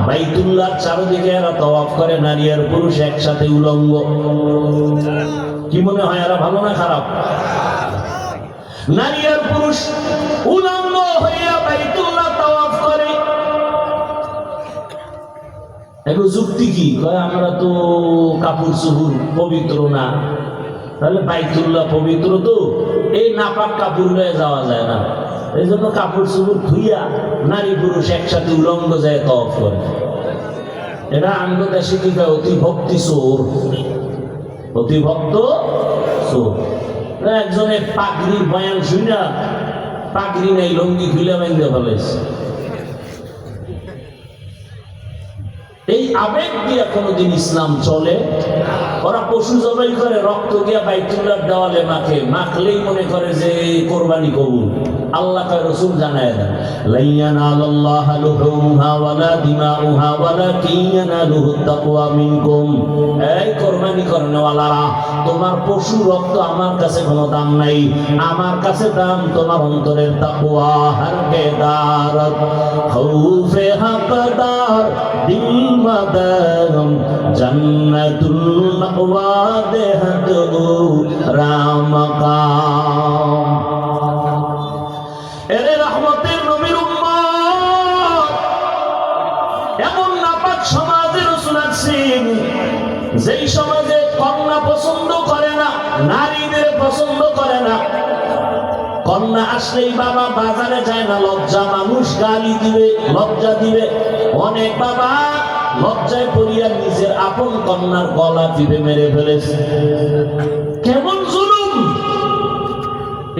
বাইতুল্লাহর চারদিকে এরা তাওয়াফ করে, নারী আর পুরুষ একসাথে উলঙ্গ। কি মনে হয় এরা ভালো না খারাপ? নারী আর পুরুষ উলঙ্গ হইয়া বাইতুল্লাহ তাওয়াফ করে। এখন যুক্তি কি? কয় আমরা তো কাপড় চোপড় পবিত্র না, তাহলে বাইতুল্লাহ পবিত্র, তো এই নাপাক কাপড় লয়ে যাওয়া যায় না, এই জন্য কাপড় চোপড় ধুইয়া নারী পুরুষ একসাথে উলঙ্গ যায় তাওয়াফ করে। এটা আমাদের দেশে কি কয়? অতি ভক্তি চোর, অতি ভক্ত চোর। একজনের পাগড়ির বয়ান শুনা, পাগড়ি নাই, লঙ্গি খুলে বেঁধে ফেলেছে। এই আবেগ দিয়ে কোনোদিন ইসলাম চলে? ওরা পশু জবাই করে, রক্ত দিয়া বাইতুল্লাহর দেওয়ালে মাখে, মাখলেই মনে করে যে কোরবানি কবুল। আল্লাহ কয়, রাসূল জানায় দেন, লা ইয়ানালাল্লাহু লুহুমুহা ওয়ালা দিমাউহা ওয়ালাকিন ইয়ানালুহুত তাকওয়া মিনকুম। এই কোরবানি করনেওয়ালারা, তোমার পশু রক্ত আমার কাছে কোনো দাম নাই, আমার কাছে দাম তোমার অন্তরের তাকওয়া। হরকে দারত খৌফে হকদার দিল মাদারম জান্নাতুল মাওয়া দেহতু রামকাম। এরে রহমতের নবীর উম্মত, যেই সমাজে কন্যা পছন্দ করে না, নারীদের পছন্দ করে না, কন্যা আসলেই বাবা বাজারে যায় না, লজ্জা, মানুষ গালি দিবে, লজ্জা দিবে। অনেক বাবা লজ্জায় পড়িয়া নিজের আপন কন্যার গলা টিপে মেরে ফেলেছে। কেমন জুলুম!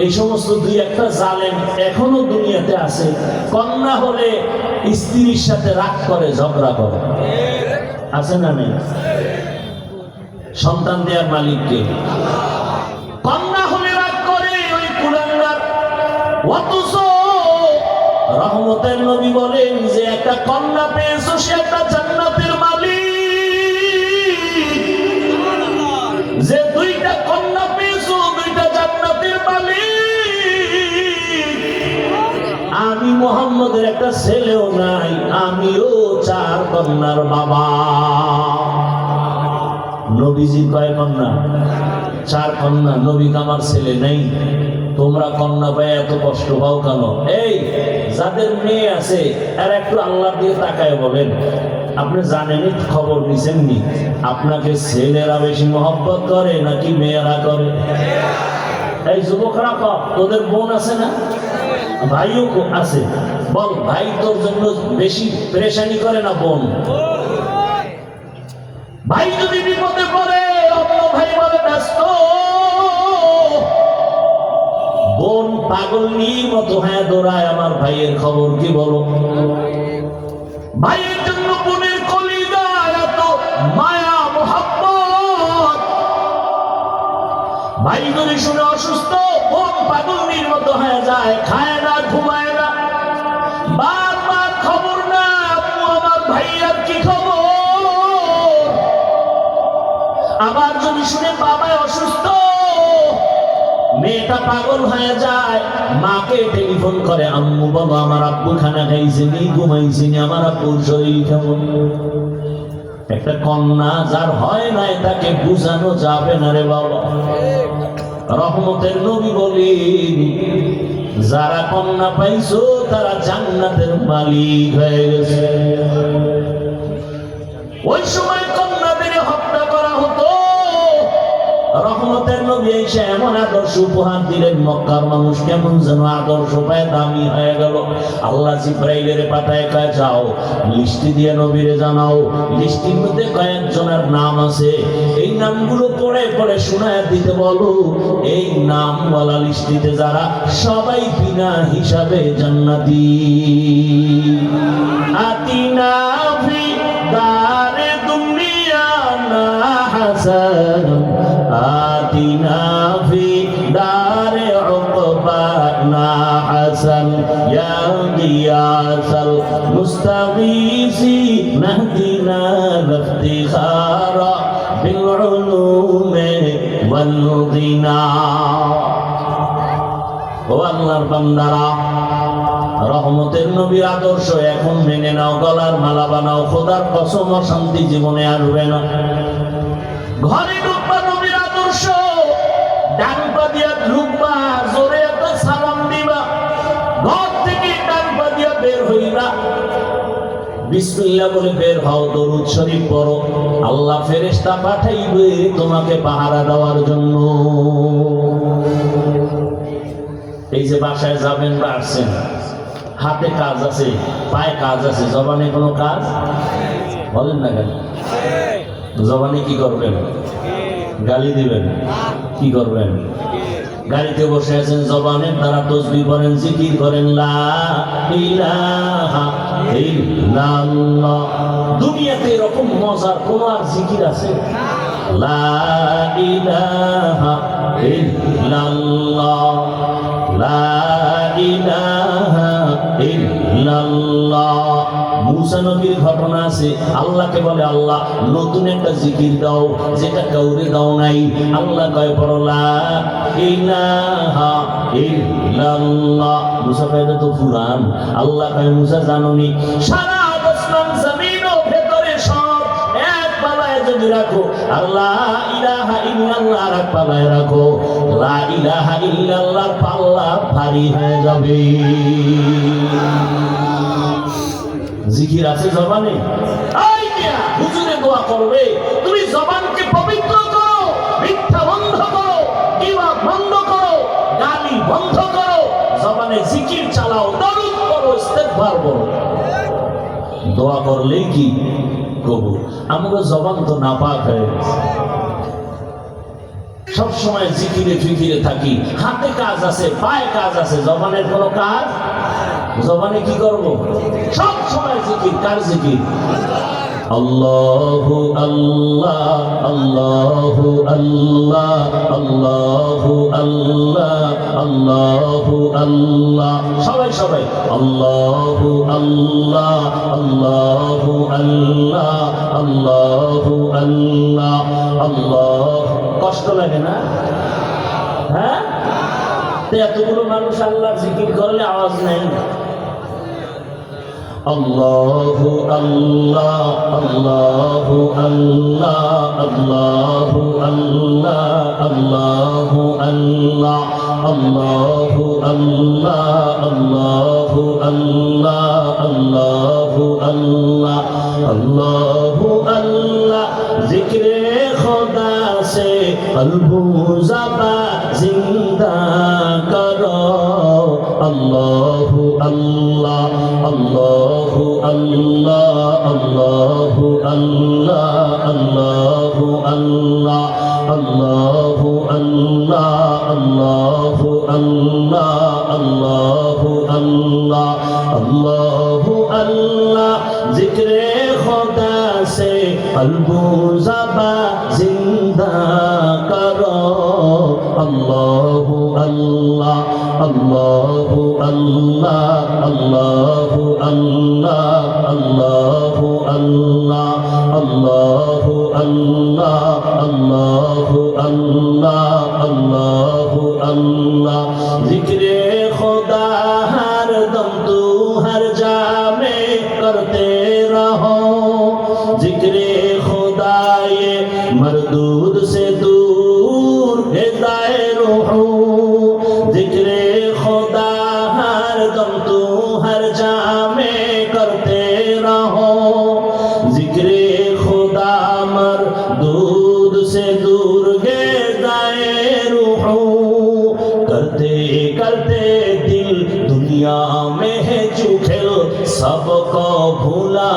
এই সমস্ত দুই একটা জালেম এখনো দুনিয়াতে আছে। কন্যা হলে স্ত্রীর সাথে রাগ করে, ঝগড়া করে, আছে না নেই? সন্তান দেওয়ার মালিককে। কন্যা হলে রাগ করে ওই কুলাঙ্গার। অথচ রহমতের নবী বলেন যে একটা কন্যা পেয়েছো, সে একটা জান্নাতের মালিক। যে দুইটা কন্যা পেয়েছো, দুইটা জান্নাতের মালিক। আমি মুহাম্মদের একটা ছেলেও নাই, আমিও 4 কন্যার বাবা। নবীজি কয় কন্যা? 4 কন্যা। নবী আমার ছেলে নেই। তোমরা কন্যা পায় এত কষ্ট পাও কেন? এই যাদের মেয়ে আছে এরা একটু আল্লাহর দিকে তাকায় বলেন, আপনি জানেনই, খবর নিছেননি, আপনাকে ছেলেরা বেশি মহব্বত করে নাকি মেয়েরা করে? এই যুবকরা কর, তোদের বোন আছে না? ভাইও আছে, বল ভাই তোর জন্য বেশি পেরেশানি করে না বোন? ভাই যদি বিপদে পড়ে অন্য ভাই বলে ব্যস্ত, বোন পাগলনির মতো হ্যাঁ দৌড়ায়, আমার ভাইয়ের খবর কি বলো? ভাইয়ের জন্য বোনের কলিজায় এত মায়া মোহাব্বত। ভাই যদি শুনে অসুস্থ, বোন পাগলনির মতো হয়ে যায়, খায় না, ঘুমায় না, বারবার খবর না, আপু আমার ভাইয়ার কি খবর? আবার যদি শুনে বাবাই অসুস্থ, মেয়েটা পাগল হয়ে যায়, মাকে টেলিফোন করে, আম্মু বলো আমার আব্বু খানা খাইছেনি, ঘুমাইছেনি, আমার আব্বুর শরীর কেমন? একটা কন্যা যার হয় নাই তাকে বুঝানো যাবে না রে বাবা। রহমতের নবী বলেন, যারা কন্যা পাইছো তারা জান্নাতের মালিক হয়ে গেছে। ওই সময় কন্যাদের হত্যা করা হতো। রহমতের নবী এসে এমন আদর্শ উপহার দিলেন, মক্কার মানুষ কেমন যেন আদর্শ পায় দামি হয়ে গেল। আল্লাহ জিব্রাইলের পাঠায় কয়, যাও লিস্টি দিয়ে নবীরে জানাও, লিস্টির মধ্যে কয়েকজনের নাম আছে, এই নামগুলো পড়ে পড়ে শোনায় দিতে বলো। এই নামওয়ালা লিস্টিতে যারা, সবাই বিনা হিসাবে জান্নাতি। আতিনা ফি দারে দুনিয়া না হাসান, আতিনা ফি দারে উকবা না হাসান, ইয়া গিয়াসাল মুস্তাগীসি নাহদিনা ইফতিখারা বিল উলুমি ওয়াল গিনা। ও আল্লাহর বান্দারা, রহমতের নবীর আদর্শ এখন মেনে নাও, গলার মালা বানাও, খোদার কসম শান্তি জীবনে আসবে না। ঘরে ঢুকবা নবীর আদর্শ, ডান পা দিয়া ঢুকবা, জোরে একটা সালাম দিবা, ঘর থেকে ডান পা দিয়া বের হইবা, বিসমিল্লাহ বলে বের হও, দরুদ শরীফ পড়ো, আল্লাহ ফেরেশতা পাঠাইবে তোমাকে পাহারা দেওয়ার জন্য। এই যে বাসায় যাবেন বা আসছেন, হাতে কাজ আছে, পায়ে কাজ আছে, জবানে কোনো কাজ বলেন না কেন? জবানে কি করবেন? গালি দিবেন? কি করবেন? গাড়িতে বসে আছেন, জবানের দ্বারা তাসবিহ করেন, জিকির করেন, লা ইলাহা ইল্লাল্লাহ। দুনিয়াতে এরকম মজার কোন আর জিকির আছে? লা ইলাহা ইল্লাল্লাহ, লা ইলাহা ইল্লাল্লাহ। মুসা নবীর ঘটনা আছে, আল্লাহকে বলে, আল্লাহ নতুন একটা জিকির দাও যেটা কাউরে দাও নাই। আল্লাহ কয় পড়ো লা ইলাহা ইল্লাল্লাহ। মুসা কয় তো পুরান। আল্লাহ কয়, মুসা জানোনি সারা আসমান জমিন ও ভেতরে সব এক পালায় যদি রাখো, আর লা ইলাহা ইল্লাল্লাহ এক পালায় রাখো, লা ইলাহা ইল্লাল্লাহ পাল্লা ভারী হয়ে যাবে। জিকির আছে জবানে? হুজুরে দোয়া করবে। তুমি জবানকে পবিত্র করো, মিথ্যা বন্ধ করো, গীবত বন্ধ করো, গালি বন্ধ করো, জবানে জিকির চালাও, দরুদ পড়ো, ইস্তেগফার করো। দোয়া করলেই কি কবুল। আমাদের জবান তো নাপাক হয়ে গেছে, সব সময় জিকিরে ফিকিরে থাকি। হাতে কাজ আছে, পায়ে কাজ আছে, জবানের কোনো কাজ। জবানে কি করব? সব সময় জিকির। কার জিকির? আল্লাহু আল্লাহ আল্লাহু আল্লাহ আল্লাহু আল্লাহ আল্লাহু আল্লাহ। সবাই সবাই আল্লাহু আল্লাহ আল্লাহু আল্লাহ আল্লাহু আল্লাহ আল্লাহ। কষ্ট লাগে না? হ্যাঁ, এতগুলো মানুষ আল্লাহর জিকির করলে আওয়াজ নেই। আল্লাহু আল্লাহ আল্লাহু আল্লাহ আল্লাহু আল্লাহ আল্লাহু আল্লাহ আল্লাহু আল্লাহ আল্লাহু আল্লাহ আল্লাহু আল্লাহ আল্লাহু আল্লাহ। জিক্রে খুদা से कल्बु ज़बा जिंदा करो। अल्लाहु अल्लाह अल्लाहु अल्लाह अल्लाहु अल्लाह अल्लाहु अल्लाह अल्लाहु अल्लाह अल्लाहु अल्लाह अल्लाहु अल्लाह अल्लाहु अल्लाह। जिक्रे खुदा से कल्बु ज़बा जिंदा करो। अल्लाहु अल्लाह अल्लाहु अल्लाह अल्लाहु अल्लाह अल्लाहु अल्लाह अल्लाहु अल्लाह अल्लाहु अल्लाह अल्लाहु अल्लाह। जिक्रे खुदा हर दम तू हर जा में करते रहो। जिक्रे खुदा ये मरदूद से दूर हिदाए रूहू। जिक्रे खुदा हर दम तू हर जा में करते रहो। जिक्रे खुदा मरदूद से दूर हिदाए रूहू। करते करते दिल दुनिया में है चुखिल सबको भूला।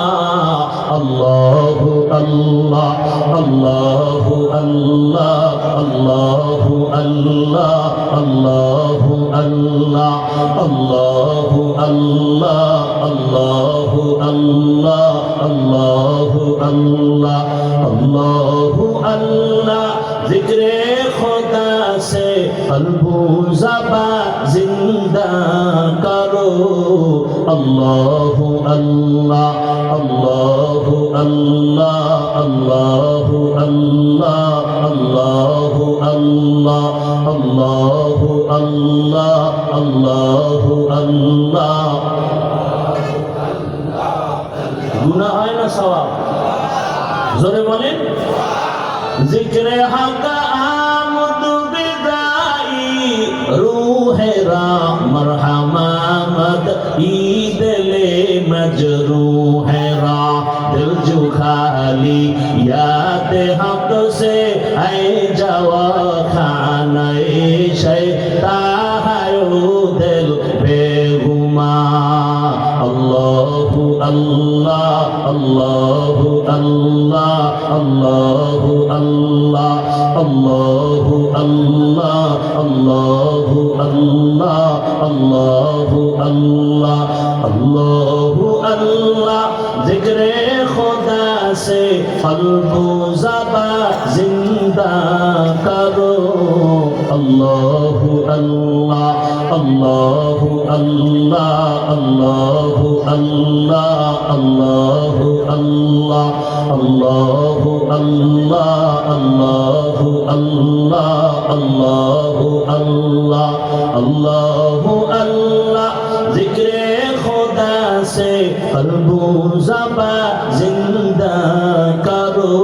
अल्लाहु अल्लाह अल्लाहु अल्लाह अल्लाहु अल्लाह अल्लाहु अल्लाह अल्लाहु अल्लाह अल्लाहु अल्लाह अल्लाहु अल्लाह अल्लाहु अल्लाह। जिक्रे खुदा से कल्बु ज़बा जिंदा करो। अल्लाहु अल्लाह अल्लाहु अल्लाह अल्लाहु अल्लाह अल्लाहु अल्लाह अल्लाहु अल्लाह अल्लाहु अल्लाह। गुनाह है ना सवाब? जोरे बोलें। जिक्रे हक आमद बिदाई रूह रा मरहमामद ईद ले मजरूह रा। दिल जो खाली याद हक से ऐ जवा खाना शैतानो दिल बेगुमा। अल्लाहु अल्लाह अल्लाहु अल्लाह अल्लाहु अल्लाह अल्लाहु अल्लाह अल्लाहु अल्लाह अल्लाहु अल्लाह अल्लाहु अल्लाह। जिक्रे खुदा से कल्बु ज़बा जिंदा करो। अल्लाहु अल्लाह अल्लाहु अल्लाह अल्लाहु अल्लाह अल्लाहु अल्लाह अल्लाहु अल्लाह अल्लाहु अल्लाह अल्लाहु अल्लाह अल्लाहु अल्लाह। जिक्रे खुदा से कल्बु ज़बा जिंदा करो।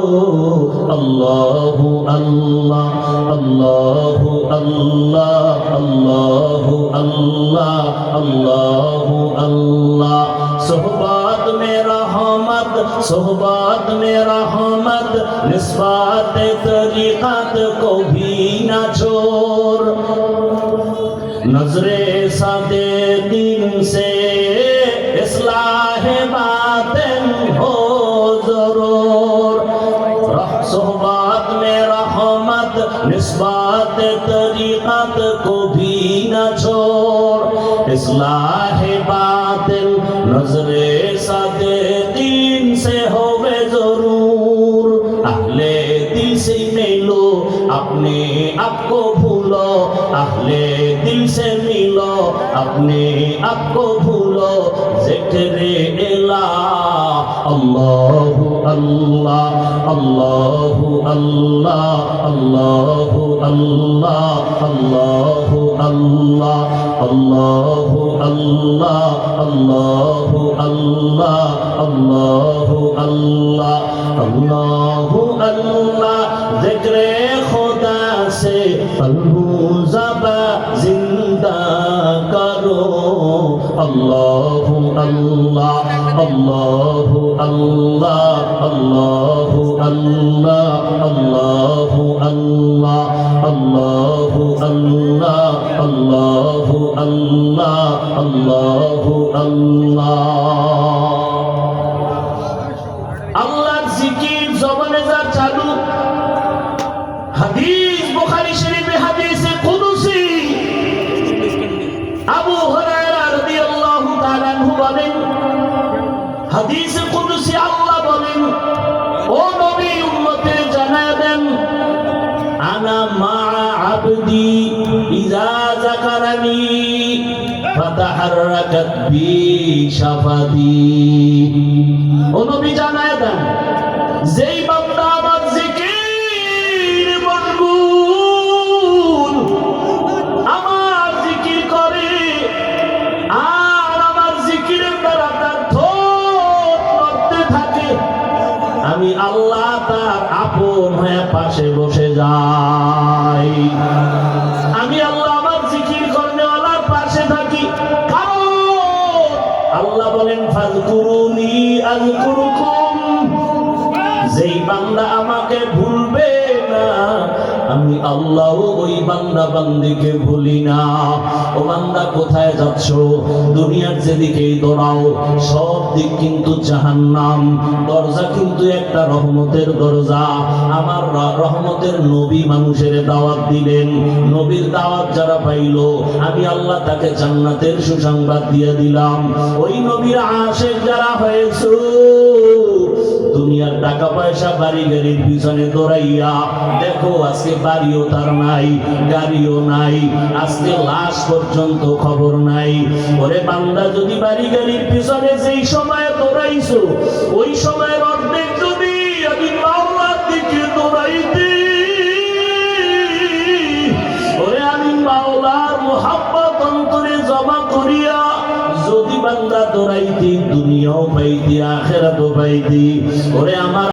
अल्लाहु अल्लाह अल्लाहु अल्लाह अल्लाहु अल्लाह अल्लाहु अल्लाह। सोहबत में रहमत सोहबत में रहमत निस्बत तरीक़त को भी न छोड़ नजरे सादे दिन से इस्लाह बातिन हो जरूर सोहबत में रहमत निस्बत तरीक़त को भी न छोड़ इस्लाह बातिल नजरे सादे दिन से होवे जरूर अहले दिल से मिलो अपने आप को भूलो अहले दिल से मिलो अपने आप को भूलो ज़िक्रे इलाह अल्लाहु अल्लाह अल्लाहु अल्लाह अल्लाहु अल्लाह अल्लाहु अल्लाह अल्लाहु अल्लाह अल्लाहु अल्लाह अल्लाहु अल्लाह अल्लाहु अल्लाह ज़िक्रे खुदा से कल्बु ज़बा जिंदा करो अल्लाहु अल्लाह अल्लाहु अल्लाह अल्लाहु अल्लाह अल्लाहु अल्लाह अल्लाहु अल्लाह अल्लाहु अल्लाह अल्लाहु अल्लाह আল্লাহর জিকির জবানে যার চালু হাদিস বুখারী শরীফে হাদিসে কুদসি আবু হুরায়রা রাদিয়াল্লাহু তাআলা আনহু বলেন হাদিসে কুদসি আল্লাহ বলেন ও নবী উম্মতে জানায় দেন আনা মা আবদি ইযা যাকারানি ফাতাহাররাকাত বি শাফাতি ও নবী জানায় দেন যেই বান্দা আমার জিকির মশগুল আমার জিকির করে আর আমার জিকিরের দ্বারা তার ঠোঁট নড়তে থাকে আমি আল্লাহ তার আপন হয়ে পাশে বসে যাই আমি আল্লাহ আমার জিকির করনেওয়ালার পাশে থাকি কারণ আল্লাহ বলেন ফাযকুরুনি আযকুরুকুম যেই বান্দা আমাকে ভুলবে না আমি আল্লাহ ওই বান্দা বান্দিকে ভুলি না ও বান্দা কোথায় যাচ্ছ দুনিয়ার যেদিকেই দৌড়াও সব দিক কিন্তু জাহান্নাম দরজা কিন্তু একটা রহমতের দরজা আমার রহমতের নবী মানুষের দাওয়াত দিলেন নবীর দাওয়াত যারা পাইলো আমি আল্লাহ তাকে জান্নাতের সুসংবাদ দিয়ে দিলাম ওই নবীর আশিক যারা হয়েছে দুনিয়ার টাকা পয়সা বাড়ি গাড়ির পিছনে দৌড়াইয়া দেখো আজকে বাড়িও তার নাই গাড়িও নাই আজকে লাশ পর্যন্ত খবর নাই ওরে বান্দা যদি বাড়ি গাড়ির পিছনে যেই সময় দৌড়াইছো ওই সময়ের অর্ধেক যদি আমি মাওলার দিকে দৌড়াইতে ওরে আমি মাওলার মুহাব্বত অন্তরে জমা করিয়া যদি বান্দা দৌড়াইতে দুনিয়াও পাইতে আখিরাতও পাইতে